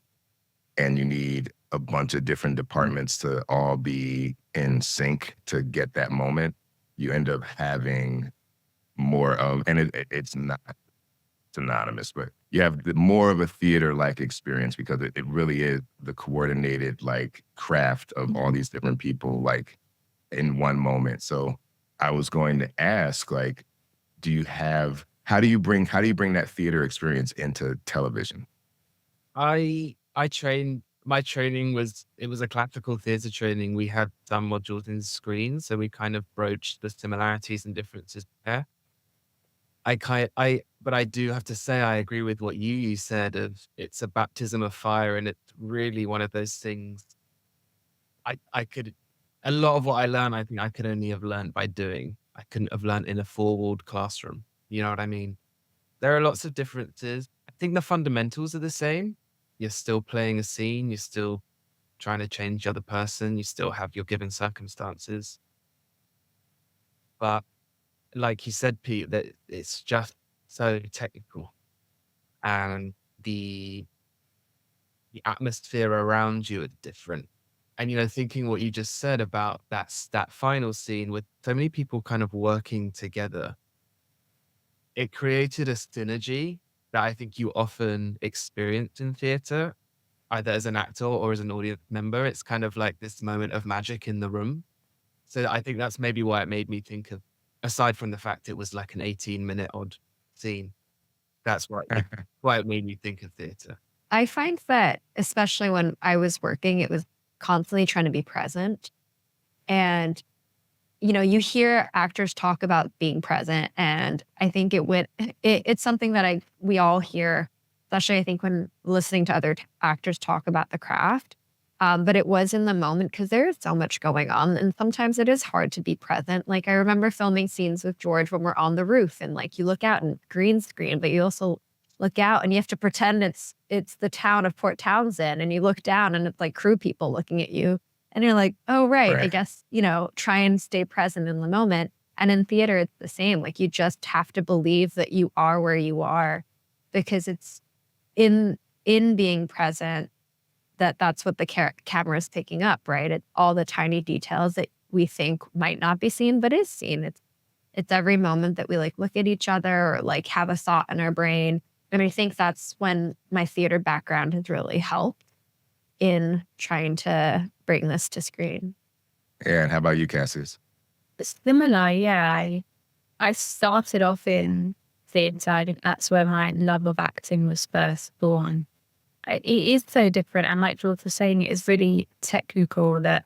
Speaker 1: and you need a bunch of different departments to all be in sync to get that moment, you end up having more of, and it's not synonymous, but you have more of a theater-like experience because it really is the coordinated like craft of all these different people like in one moment. So I was going to ask, like, how do you bring that theater experience into television?
Speaker 6: I trained. My training was a classical theatre training. We had some modules in screen, so we kind of broached the similarities and differences there. But I do have to say I agree with what you said of it's a baptism of fire, and it's really one of those things. I could a lot of what I learned, I think I could only have learned by doing. I couldn't have learned in a four-walled classroom. You know what I mean? There are lots of differences. I think the fundamentals are the same. You're still playing a scene. You're still trying to change the other person. You still have your given circumstances. But like you said, Pete, that it's just so technical, and the atmosphere around you is different. And thinking what you just said about that final scene with so many people kind of working together, it created a synergy that I think you often experience in theater, either as an actor or as an audience member. It's kind of like this moment of magic in the room. So I think that's maybe why it made me think of, aside from the fact it was like an 18-minute odd scene, that's why it made me think of theater.
Speaker 5: I find that, especially when I was working, it was constantly trying to be present. And, you hear actors talk about being present. And I think it's something that we all hear, especially I think when listening to other actors talk about the craft. But it was in the moment because there is so much going on. And sometimes it is hard to be present. Like I remember filming scenes with George when we're on the roof and like you look out and green screen, but you also look out and you have to pretend it's the town of Port Townsend, and you look down and it's like crew people looking at you and you're like, oh, right. I guess, try and stay present in the moment. And in theater, it's the same. Like you just have to believe that you are where you are, because it's in being present that's what the camera is picking up, right? It's all the tiny details that we think might not be seen, but is seen. It's every moment that we like look at each other or like have a thought in our brain. And I think that's when my theater background has really helped in trying to bring this to screen.
Speaker 1: Yeah, and how about you, Kassius?
Speaker 2: Similar, yeah. I started off in theatre. I think that's where my love of acting was first born. It is so different, and like George was saying, it is really technical that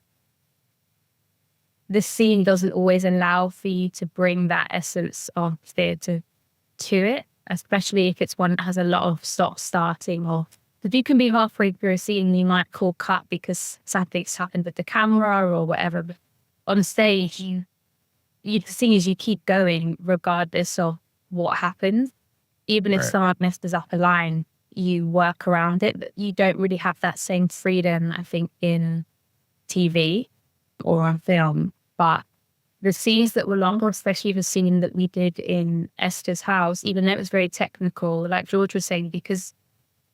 Speaker 2: the scene doesn't always allow for you to bring that essence of theatre to it, especially if it's one that has a lot of stop-starting off. If you can be halfway through a scene and you might call cut because something's happened with the camera or whatever, but on stage, the thing is you keep going regardless of what happens. Even if someone messes up a line, you work around it, but you don't really have that same freedom, I think, in TV or on film. But the scenes that were longer, especially the scene that we did in Esther's house, even though it was very technical, like George was saying, because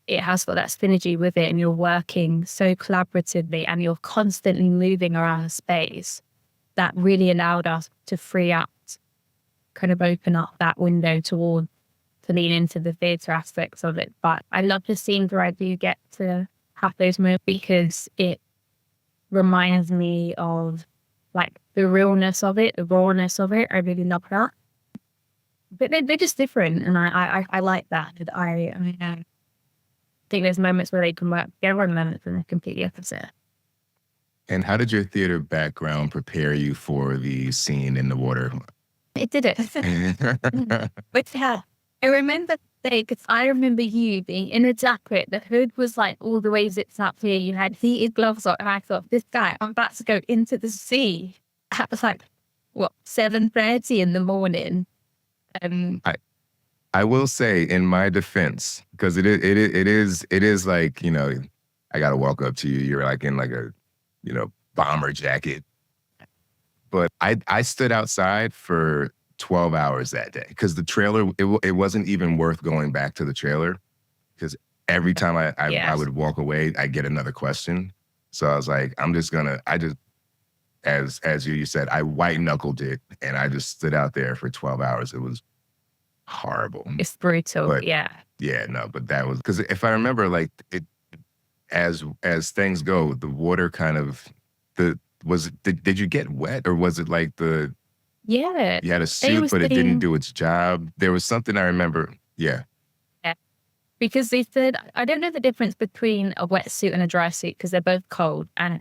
Speaker 2: it has got that synergy with it and you're working so collaboratively and you're constantly moving around the space, that really allowed us to free up, kind of open up that window to lean into the theatre aspects of it. But I love the scenes where I do get to have those moments because it reminds me of like the realness of it, the rawness of it. I really love that. But they're just different, and I like that. I think there's moments where they can work together and moments when they're completely opposite.
Speaker 1: And how did your theater background prepare you for the scene in the water?
Speaker 2: It did it. But yeah, I remember because I remember you being in a jacket. The hood was like all the way zipped up here. You had heated gloves on, and I thought, this guy, I'm about to go into the sea. That was like, 7:30 in the morning.
Speaker 1: I will say in my defense, because it is like, I got to walk up to you. You're like in like a, bomber jacket. But I stood outside for 12 hours that day because the trailer, it wasn't even worth going back to the trailer because every time I would walk away, I get another question. So I was like, as you said, I white knuckled it and I just stood out there for 12 hours. It was horrible.
Speaker 2: It's brutal.
Speaker 1: But,
Speaker 2: yeah.
Speaker 1: Yeah, no, but that was, because if I remember, like as things go, the water kind of, did you get wet or was it like
Speaker 2: Yeah.
Speaker 1: you had a suit, but it didn't do its job? There was something I remember. Yeah.
Speaker 2: Because they said, I don't know the difference between a wetsuit and a dry suit because they're both cold. And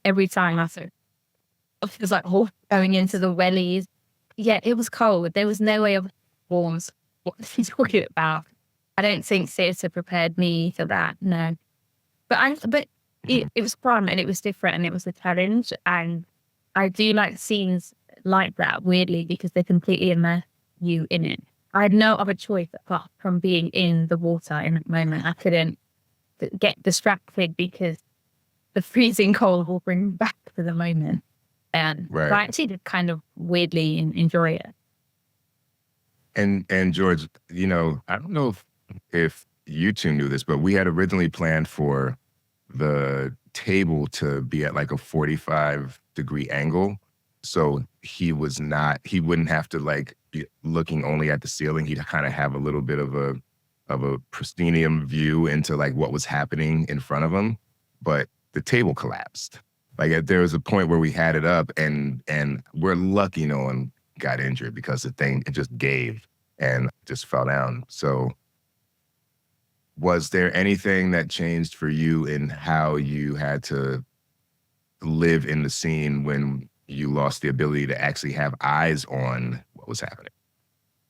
Speaker 2: every time I thought, it was like going into the wellies. Yeah, it was cold. There was no way of warms. What are you talking about? I don't think theatre prepared me for that. No. But it was fun and it was different and it was a challenge. And I do like scenes like that, weirdly, because they completely immerse you in it. I had no other choice apart from being in the water in that moment. I couldn't get distracted because the freezing cold will bring me back to the moment. And
Speaker 1: right.
Speaker 2: I actually did kind of weirdly enjoy it.
Speaker 1: And George, I don't know if you two knew this, but we had originally planned for the table to be at like a 45-degree angle. So he wouldn't have to like be looking only at the ceiling. He'd kind of have a little bit of a proscenium view into like what was happening in front of him. But the table collapsed. Like there was a point where we had it up and we're lucky no one got injured because it just gave and just fell down. So was there anything that changed for you in how you had to live in the scene when you lost the ability to actually have eyes on what was happening?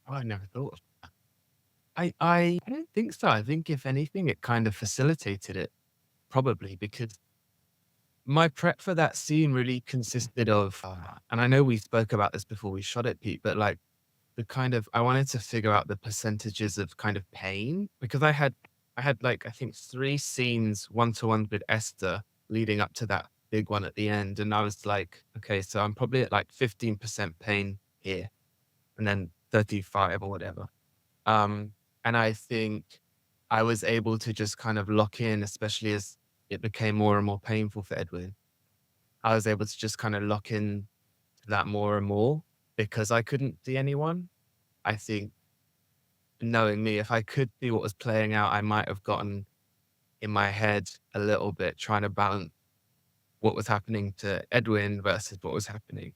Speaker 6: Oh, I never thought of that. I don't think so. I think if anything, it kind of facilitated it, probably because my prep for that scene really consisted of, and I know we spoke about this before we shot it, Pete, but like I wanted to figure out the percentages of kind of pain because I had like, I think 3 scenes one-to-one with Esther leading up to that big one at the end. And I was like, okay, so I'm probably at like 15% pain here and then 35 or whatever. And I think I was able to just kind of lock in, especially as it became more and more painful for Edwin. I was able to just kind of lock in to that more and more because I couldn't see anyone. I think knowing me, if I could see what was playing out, I might have gotten in my head a little bit trying to balance what was happening to Edwin versus what was happening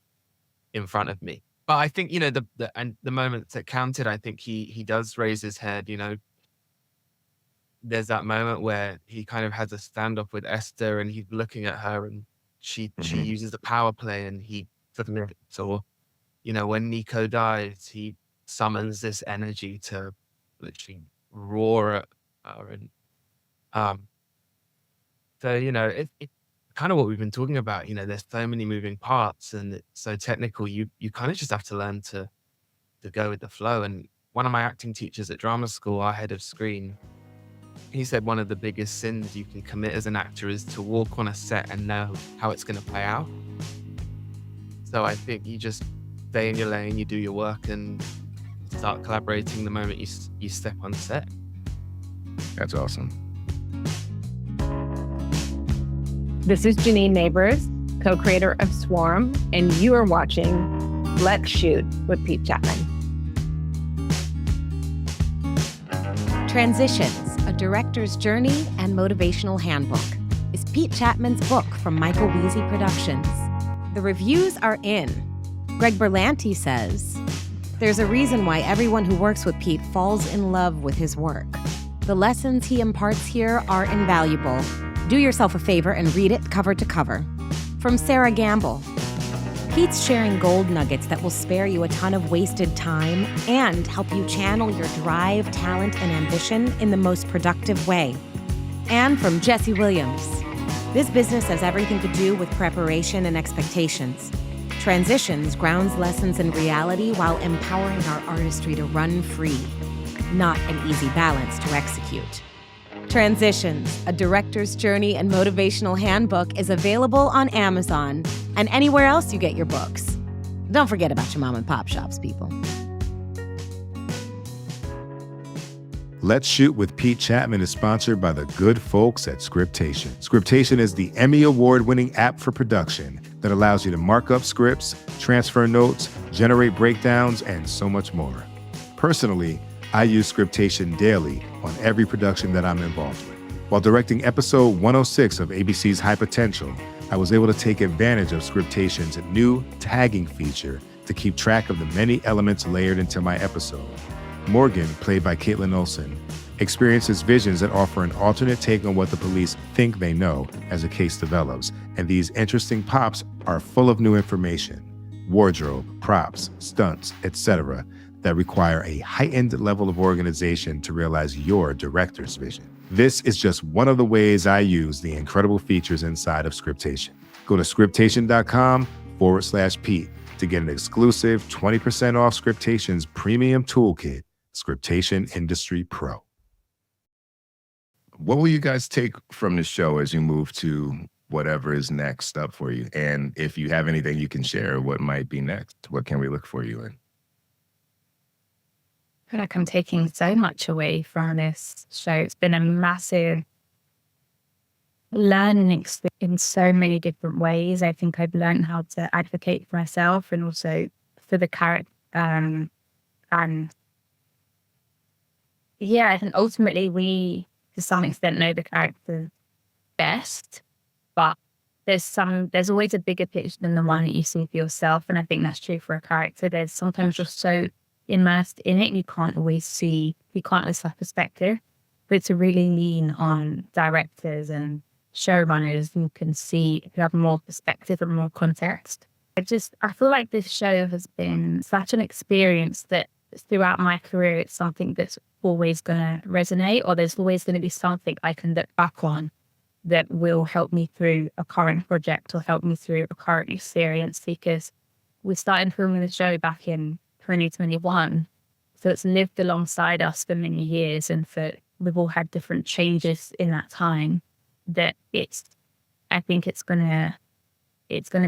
Speaker 6: in front of me. But I think, the moments that counted, I think he does raise his head, There's that moment where he kind of has a standoff with Esther and he's looking at her and she uses the power play and he submits. Or, when Nico dies, he summons this energy to literally roar at her. And so, it's kind of what we've been talking about. There's so many moving parts and it's so technical. You kind of just have to learn to go with the flow. And one of my acting teachers at drama school, our head of screen, he said one of the biggest sins you can commit as an actor is to walk on a set and know how it's going to play out. So I think you just stay in your lane, you do your work and start collaborating the moment you step on set.
Speaker 1: That's awesome.
Speaker 7: This is Janine Neighbors, co-creator of Swarm, and you are watching Let's Shoot with Pete Chapman.
Speaker 3: Transitions, a director's journey and motivational handbook, is Pete Chapman's book from Michael Weezy Productions. The reviews are in. Greg Berlanti says, "There's a reason why everyone who works with Pete falls in love with his work. The lessons he imparts here are invaluable. Do yourself a favor and read it cover to cover." From Sarah Gamble, Pete's sharing gold nuggets that will spare you a ton of wasted time and help you channel your drive, talent, and ambition in the most productive way. And from Jesse Williams, this business has everything to do with preparation and expectations. Transitions grounds lessons in reality while empowering our artistry to run free. Not an easy balance to execute. Transitions, a director's journey and motivational handbook, is available on Amazon and anywhere else you get your books. Don't forget about your mom and pop shops, people.
Speaker 1: Let's Shoot with Pete Chapman is sponsored by the good folks at Scriptation. Scriptation is the Emmy Award-winning app for production that allows you to mark up scripts, transfer notes, generate breakdowns, and so much more. Personally, I use Scriptation daily on every production that I'm involved with. While directing episode 106 of ABC's High Potential, I was able to take advantage of Scriptation's new tagging feature to keep track of the many elements layered into my episode. Morgan, played by Caitlin Olsen, experiences visions that offer an alternate take on what the police think they know as the case develops, and these interesting pops are full of new information, wardrobe, props, stunts, etc., that require a heightened level of organization to realize your director's vision. This is just one of the ways I use the incredible features inside of Scriptation. Go to scriptation.com/Pete to get an exclusive 20% off Scriptation's premium toolkit, Scriptation Industry Pro. What will you guys take from the show as you move to whatever is next up for you? And if you have anything you can share, what might be next? What can we look for you in?
Speaker 2: I feel like I'm taking so much away from this show. It's been a massive learning experience in so many different ways. I think I've learned how to advocate for myself and also for the character. And yeah, I think ultimately we, to some extent, know the character best, but there's always a bigger picture than the one that you see for yourself. And I think that's true for a character. There's sometimes just so immersed in it, you can't always have perspective. But to really lean on directors and showrunners who can see, who have more perspective and more context. I feel like this show has been such an experience that throughout my career, it's something that's always going to resonate, or there's always going to be something I can look back on that will help me through a current project or help me through a current experience, because we started filming the show back in 2021. So it's lived alongside us for many years, and we've all had different changes in that time, that I think it's gonna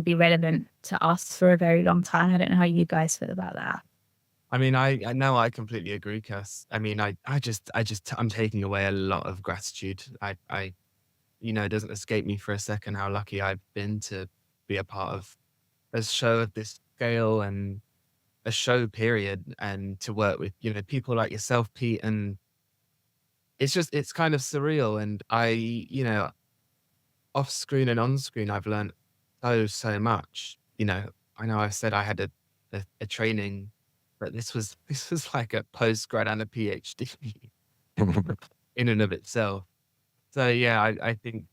Speaker 2: be relevant to us for a very long time. I don't know how you guys feel about that.
Speaker 6: I mean, I know I completely agree, Cass. I mean, I'm taking away a lot of gratitude. It doesn't escape me for a second how lucky I've been to be a part of a show of this scale and a show period, and to work with, people like yourself, Pete. And it's kind of surreal. And off screen and on screen, I've learned so much. I know I've said I had a training, but this was like a postgrad and a PhD in and of itself. So yeah, I think,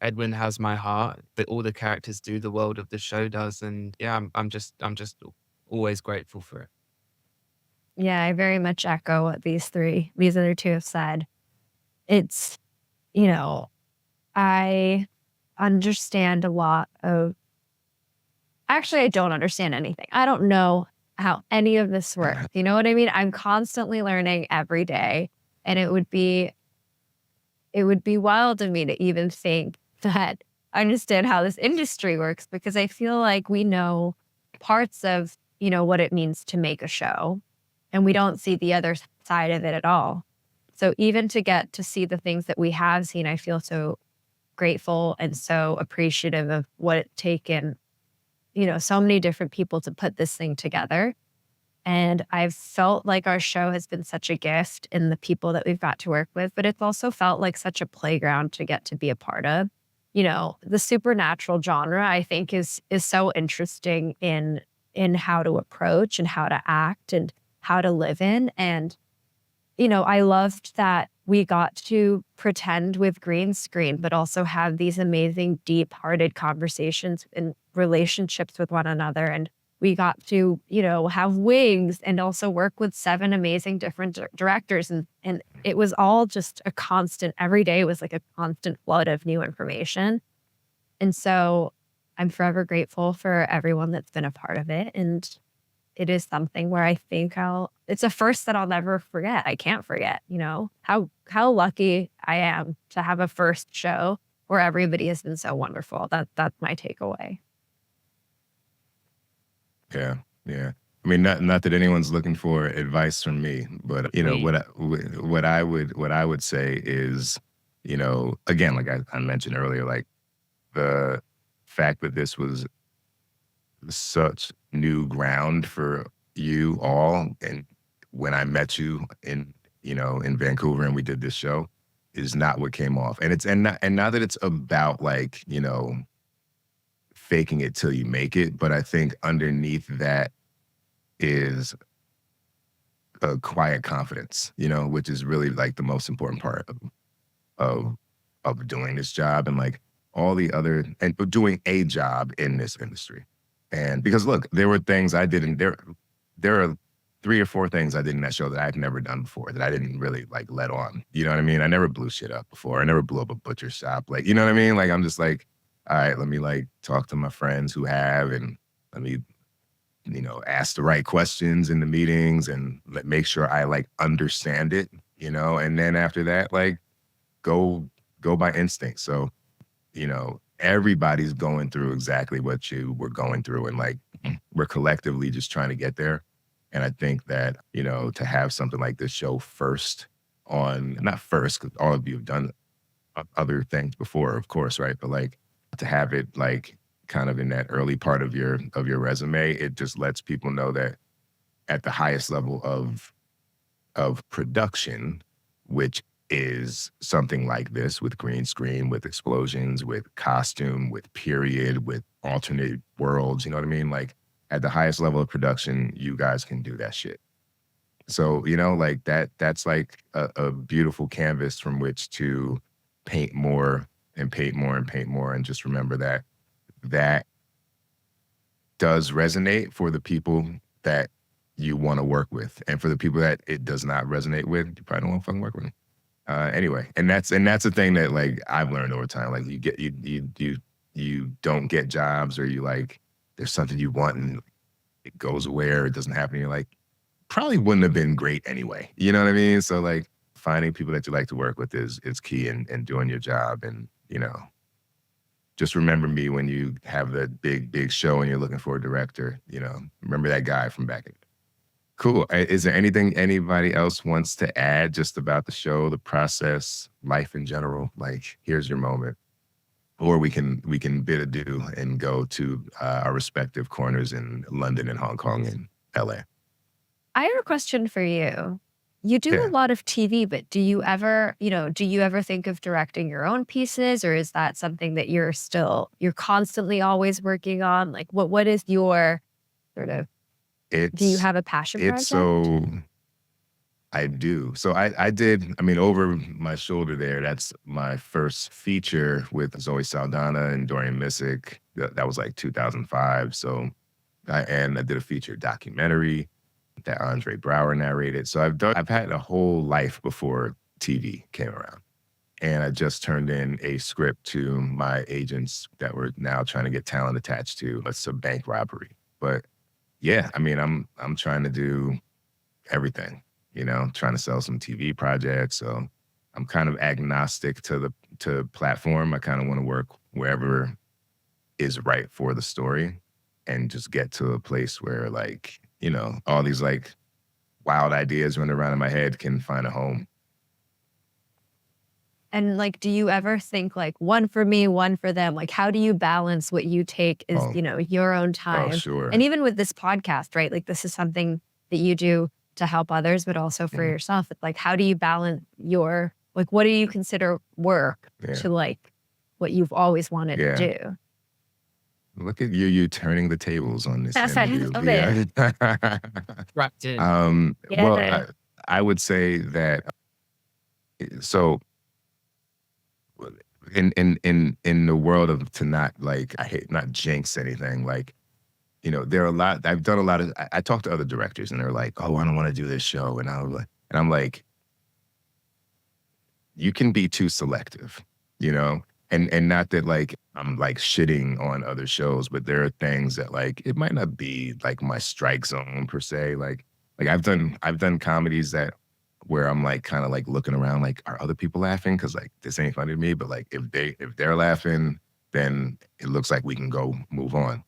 Speaker 6: Edwin has my heart, but all the characters do, the world of the show does. And yeah, I'm just always grateful for it.
Speaker 5: Yeah, I very much echo what these other two have said. It's, I understand a lot of, actually, I don't understand anything. I don't know how any of this works. You know what I mean? I'm constantly learning every day, and it would be wild to me to even think that I understand how this industry works, because I feel like we know parts of, what it means to make a show, and we don't see the other side of it at all. So even to get to see the things that we have seen, I feel so grateful and so appreciative of what it's taken, so many different people to put this thing together. And I've felt like our show has been such a gift in the people that we've got to work with, but it's also felt like such a playground to get to be a part of. The supernatural genre, I think, is so interesting in how to approach and how to act and how to live in. And, I loved that we got to pretend with green screen, but also have these amazing, deep-hearted conversations and relationships with one another. And we got to, have wigs and also work with 7 amazing different directors. And it was all just a constant, every day was like a constant flood of new information. And so I'm forever grateful for everyone that's been a part of it. And it is something where I think it's a first that I'll never forget. I can't forget, how lucky I am to have a first show where everybody has been so wonderful. That's my takeaway.
Speaker 1: Yeah, yeah. I mean, not that anyone's looking for advice from me, but what I would say is, again, like I mentioned earlier, like the fact that this was such new ground for you all, and when I met you in Vancouver and we did this show, is not what came off. And not that it's about like, faking it till you make it, but I think underneath that is a quiet confidence, which is really like the most important part of doing this job, and like all the other, and doing a job in this industry. And because look, there were things I didn't, there are 3 or 4 things I did in that show that I've never done before, that I didn't really like let on. You know what I mean? I never blew shit up before. I never blew up a butcher shop. Like, you know what I mean? Like, I'm just like, all right, let me like talk to my friends who have, and let me, ask the right questions in the meetings, and make sure I like understand it, and then after that, like go by instinct. So, everybody's going through exactly what you were going through, and like we're collectively just trying to get there. And I think that, to have something like this show first on, not first, because all of you have done other things before, of course, right? But like to have it like kind of in that early part of your resume, it just lets people know that at the highest level of production, which is something like this, with green screen, with explosions, with costume, with period, with alternate worlds, you know what I mean? Like at the highest level of production, you guys can do that shit. So, like that's like a beautiful canvas from which to paint more and paint more and paint more. And just remember that does resonate for the people that you want to work with. And for the people that it does not resonate with, you probably don't want to fucking work with them. Anyway, and that's a thing that like I've learned over time. Like you don't get jobs, or you like there's something you want and it goes away, or it doesn't happen. You're like, probably wouldn't have been great anyway. You know what I mean? So like finding people that you like to work with is key in doing your job. And just remember me when you have that big show and you're looking for a director. Remember that guy from back in. Cool. Is there anything anybody else wants to add just about the show, the process, life in general? Like, here's your moment. Or we can bid adieu and go to our respective corners in London and Hong Kong and LA.
Speaker 5: I have a question for you. You do a lot of TV, but do you ever think of directing your own pieces, or is that something that you're constantly always working on? Like, what is your sort of, do you have a passion project?
Speaker 1: So I do. So I did, over my shoulder there, that's my first feature with Zoe Saldana and Dorian Missick. That was like 2005. So I did a feature documentary that Andre Brower narrated. So I've had a whole life before TV came around. And I just turned in a script to my agents that were now trying to get talent attached to. It's a bank robbery. But yeah, I'm trying to do everything, trying to sell some TV projects. So I'm kind of agnostic to platform. I kind of want to work wherever is right for the story, and just get to a place where like, all these like wild ideas running around in my head can find a home.
Speaker 5: And like, do you ever think like one for me, one for them? Like, how do you balance what you take is, your own time?
Speaker 1: Oh, sure.
Speaker 5: And even with this podcast, right? Like, this is something that you do to help others, but also for yourself. It's like, how do you balance what do you consider work to like what you've always wanted to do?
Speaker 1: Look at you turning the tables on this interview.
Speaker 6: Wrapped in.
Speaker 1: Well, I would say that, so in the world of, to not like, I hate not jinx anything, like, there are a lot, I've done a lot of, I talk to other directors and they're like, oh, I don't want to do this show. And I'm like, you can be too selective, and not that like I'm like shitting on other shows, but there are things that like it might not be like my strike zone per se. Like I've done comedies that where I'm like kind of like looking around like, are other people laughing? Cause like this ain't funny to me. But like if they're laughing, then it looks like we can go move on.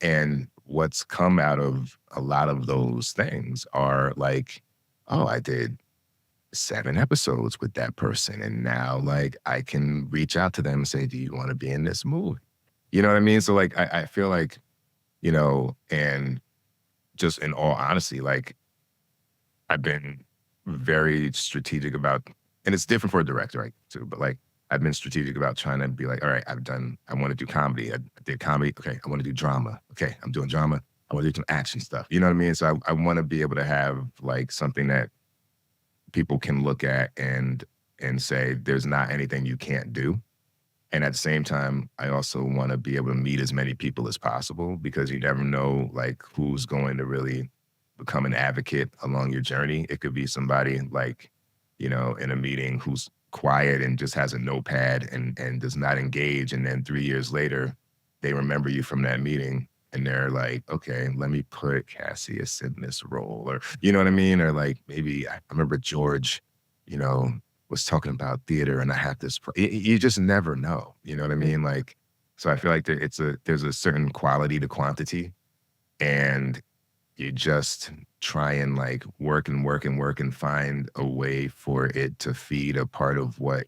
Speaker 1: And what's come out of a lot of those things are like, oh, I did 7 episodes with that person. And now like I can reach out to them and say, do you want to be in this movie? You know what I mean? So like I feel like, you know, and just in all honesty, like I've been very strategic about, and it's different for a director, right? Too, but like I've been strategic about trying to be like, all right, I want to do comedy. I did comedy. Okay, I want to do drama. Okay, I'm doing drama. I want to do some action stuff. You know what I mean? So I want to be able to have like something that people can look at and say, there's not anything you can't do. And at the same time, I also want to be able to meet as many people as possible, because you never know like who's going to really become an advocate along your journey. It could be somebody like, you know, in a meeting who's quiet and just has a notepad and does not engage. And then 3 years later, they remember you from that meeting and they're like, okay, let me put Kassius in this role, or, you know what I mean? Or like, maybe I remember George, you know, was talking about theater and I have this, you just never know, you know what I mean? Like, so I feel like there's a certain quality to quantity, and you just try and like work and work and work and find a way for it to feed a part of what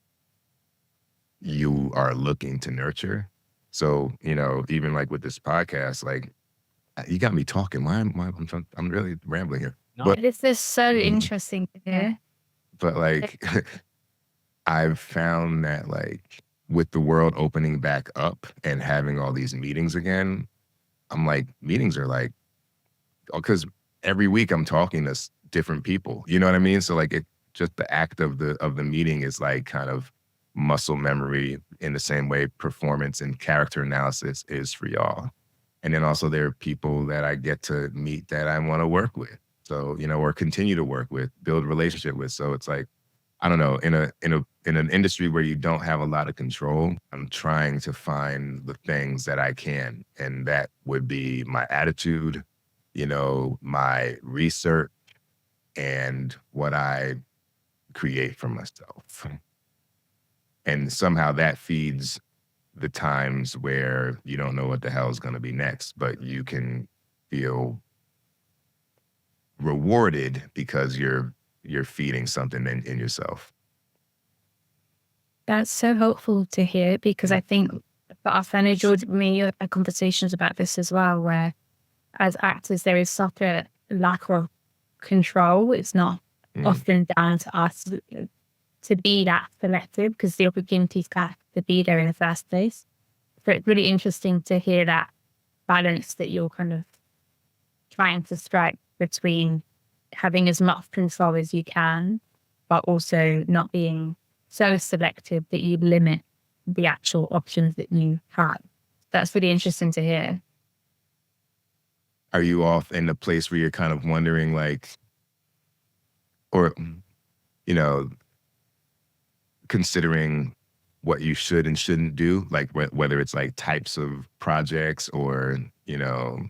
Speaker 1: you are looking to nurture. So, you know, even like with this podcast, like you got me talking. I'm really rambling here. But
Speaker 2: This is so interesting to hear.
Speaker 1: But like I've found that like with the world opening back up and having all these meetings again, I'm like, meetings are like, because every week I'm talking to different people, you know what I mean? So like it just the act of the meeting is like kind of muscle memory in the same way performance and character analysis is for y'all. And then also there are people that I get to meet that I want to work with. So, you know, or continue to work with, build relationship with. So it's like, I don't know, in an industry where you don't have a lot of control, I'm trying to find the things that I can. And that would be my attitude, you know, my research, and what I create for myself. And somehow that feeds the times where you don't know what the hell is going to be next, but you can feel rewarded because you're feeding something in yourself.
Speaker 2: That's so helpful to hear, because I think for us, I know George and me had conversations about this as well, where as actors, there is such a lack of control. It's not often down to us to be that selective, because the opportunities have to be there in the first place. So it's really interesting to hear that balance that you're kind of trying to strike between having as much control as you can, but also not being so selective that you limit the actual options that you have. That's really interesting to hear.
Speaker 1: Are you off in the place where you're kind of wondering like, or, you know, considering what you should and shouldn't do, like whether it's like types of projects or, you know?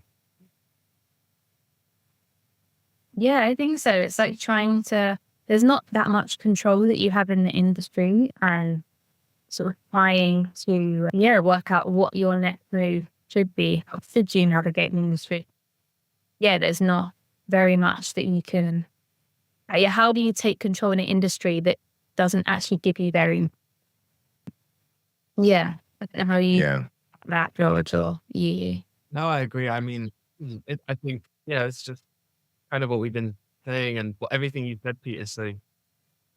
Speaker 2: Yeah, I think so. It's like there's not that much control that you have in the industry, and sort of trying to, work out what your next move should be. How should you navigate the industry? Yeah, there's not very much that you can, how do you take control in an industry that doesn't actually give you very, I don't know how you, that George or you.
Speaker 6: No, I agree. I mean, I think, it's just kind of what we've been saying, and everything you said, Pete, is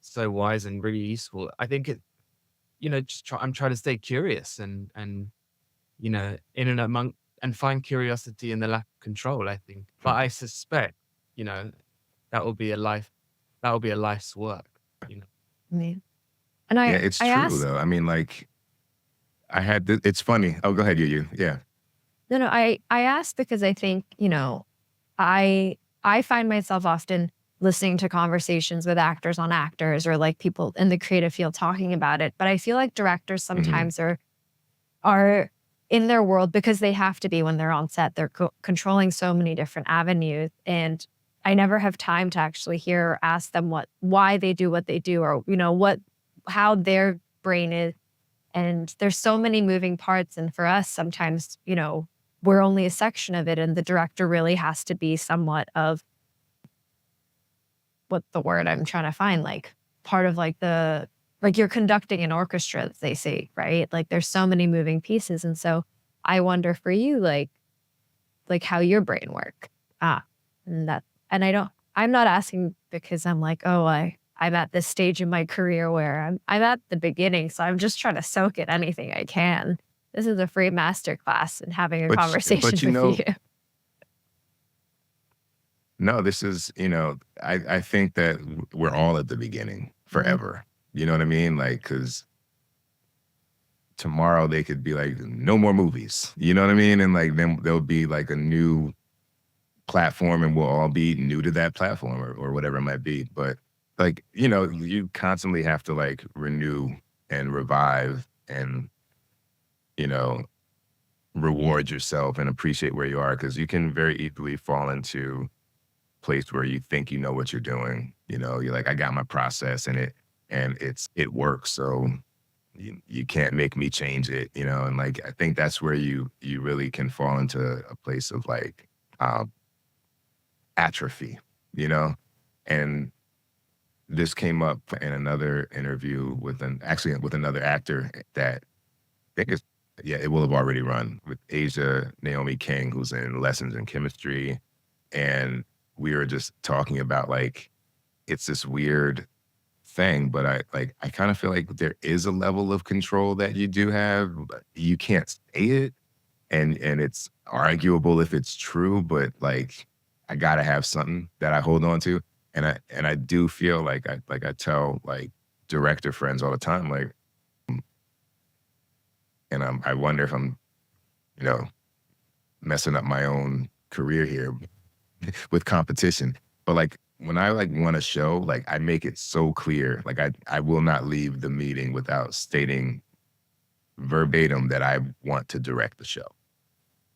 Speaker 6: so wise and really useful. I think it, I'm trying to stay curious and in and among, and find curiosity in the lack of control, I think. But I suspect, that will be a life's work,
Speaker 5: And
Speaker 1: it's true though. I mean, like it's funny. Oh, go ahead, you. Yeah.
Speaker 5: No, I asked because I think, I find myself often listening to conversations with actors on actors, or like people in the creative field talking about it. But I feel like directors sometimes are are in their world because they have to be when they're on set. They're controlling so many different avenues. And I never have time to actually hear or ask them why they do what they do, or, how their brain is. And there's so many moving parts. And for us, sometimes, we're only a section of it. And the director really has to be somewhat of what the word I'm trying to find, like part of like you're conducting an orchestra, as they say, right? Like there's so many moving pieces. And so I wonder for you, like how your brain work. I'm not asking because I'm like, oh, I'm at this stage in my career where I'm at the beginning. So I'm just trying to soak in anything I can. This is a free masterclass and having a conversation with you.
Speaker 1: No, this is, I think that we're all at the beginning forever. You know what I mean? Like, because tomorrow they could be like, no more movies. You know what I mean? And like, then there'll be like a new platform and we'll all be new to that platform or whatever it might be. But like, you constantly have to like renew and revive and, reward yourself and appreciate where you are, because you can very easily fall into a place where you think you know what you're doing. You're like, I got my process and it works. So you can't make me change it, and like, I think that's where you really can fall into a place of like atrophy, and this came up in another interview with another actor that I think it will have already run, with Asia Naomi King, who's in Lessons in Chemistry. And we were just talking about like, it's this weird thing, but I kind of feel like there is a level of control that you do have, but you can't say it. And it's arguable if it's true, but like, I gotta have something that I hold on to. And I do feel like I tell like director friends all the time, like, and I wonder if I'm, messing up my own career here with competition. But like, when I like want a show, like I make it so clear, like I will not leave the meeting without stating verbatim that I want to direct the show.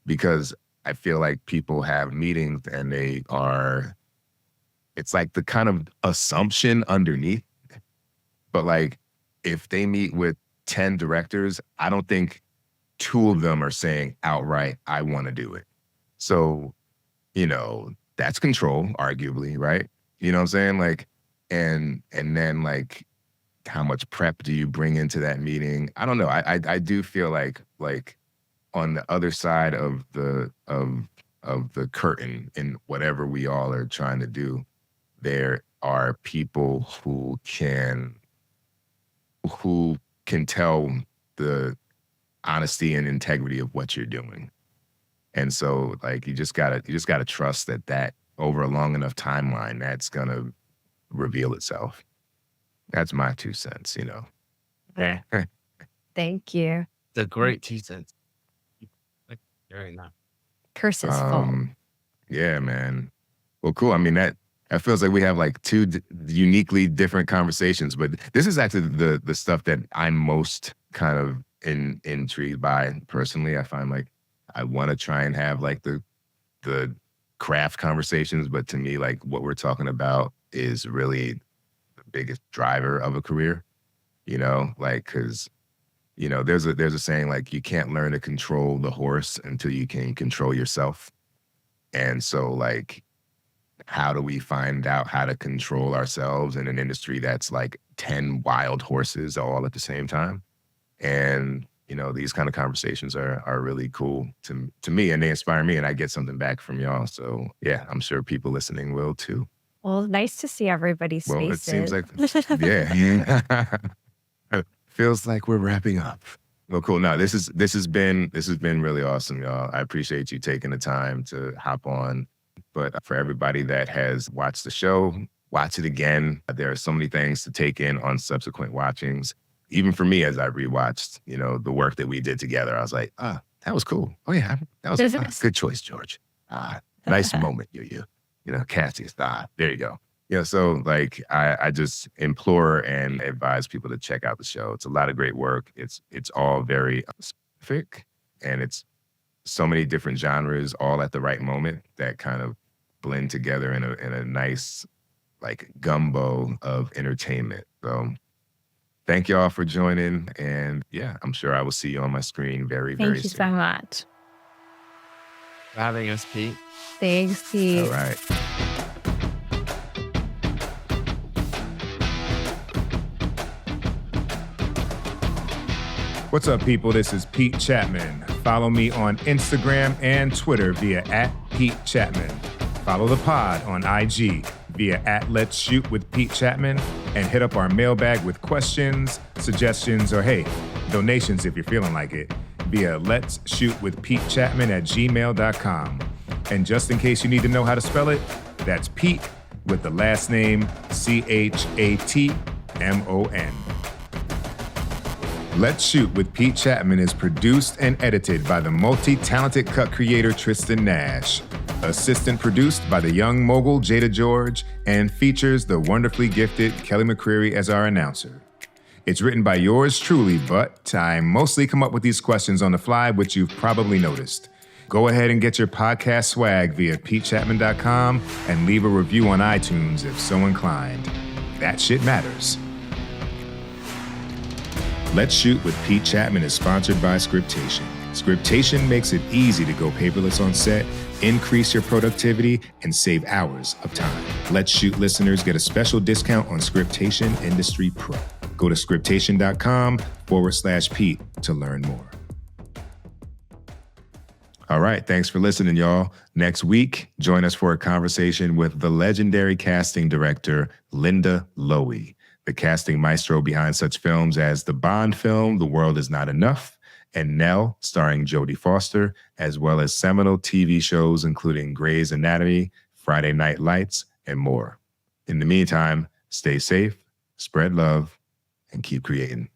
Speaker 1: Because I feel like people have meetings and it's like the kind of assumption underneath. But like, if they meet with 10 directors, I don't think 2 of them are saying outright, I want to do it. So, that's control, arguably, right? You know what I'm saying? Like, and then like, how much prep do you bring into that meeting? I don't know. I do feel like on the other side of the curtain in whatever we all are trying to do, there are people who can tell the honesty and integrity of what you're doing. And so like, you just gotta trust that over a long enough timeline, that's gonna reveal itself. That's my 2 cents,
Speaker 6: Yeah.
Speaker 5: Thank you.
Speaker 6: The great 2 cents. Like, very nice.
Speaker 5: Curse is full.
Speaker 1: Yeah, man. Well, cool. I mean, that feels like we have like 2 uniquely different conversations, but this is actually the stuff that I'm most kind of intrigued by personally. I find like I want to try and have like the craft conversations, but to me, like what we're talking about is really the biggest driver of a career, like, cause there's a saying like, you can't learn to control the horse until you can control yourself. And so like, how do we find out how to control ourselves in an industry that's like 10 wild horses all at the same time? And, these kind of conversations are really cool to me, and they inspire me, and I get something back from y'all. So yeah, I'm sure people listening will too.
Speaker 5: Well, nice to see everybody's
Speaker 1: Well,
Speaker 5: faces.
Speaker 1: it seems like, yeah. Feels like we're wrapping up. Well, cool. No, this has been really awesome, y'all. I appreciate you taking the time to hop on. But for everybody that has watched the show, watch it again. There are so many things to take in on subsequent watchings. Even for me, as I rewatched, the work that we did together, I was like, that was cool. Oh yeah, that was good choice, George. Nice moment, Yuyu. Kassius. There you go. So like, I just implore and advise people to check out the show. It's a lot of great work. It's all very and it's so many different genres all at the right moment that kind of blend together in a nice like gumbo of entertainment. So thank y'all for joining, and yeah, I'm sure I will see you on my screen very, very
Speaker 2: Thank you
Speaker 1: soon.
Speaker 2: so much.
Speaker 6: For having us, Pete.
Speaker 5: Thanks, Pete.
Speaker 1: All right.
Speaker 4: What's up, people? This is Pete Chapman. Follow me on Instagram and Twitter via @PeteChapman. Follow the pod on IG via @Let'sShootWithPeteChapman, and hit up our mailbag with questions, suggestions, or hey, donations if you're feeling like it via let'sshootwithpetechapman@gmail.com. And just in case you need to know how to spell it, that's Pete with the last name CHATMON. Let's Shoot with Pete Chapman is produced and edited by the multi-talented cut creator Tristan Nash, assistant produced by the young mogul Jada George, and features the wonderfully gifted Kelly McCreary as our announcer. It's written by yours truly, but I mostly come up with these questions on the fly, which you've probably noticed. Go ahead and get your podcast swag via PeteChapman.com and leave a review on iTunes if so inclined. That shit matters. Let's Shoot with Pete Chapman is sponsored by Scriptation. Scriptation makes it easy to go paperless on set, increase your productivity, and save hours of time. Let's Shoot listeners get a special discount on Scriptation Industry Pro. Go to scriptation.com/Pete to learn more.
Speaker 1: All right. Thanks for listening, y'all. Next week, join us for a conversation with the legendary casting director, Linda Lowy, the casting maestro behind such films as the Bond film, The World Is Not Enough, and Nell, starring Jodie Foster, as well as seminal TV shows including Grey's Anatomy, Friday Night Lights, and more. In the meantime, stay safe, spread love, and keep creating.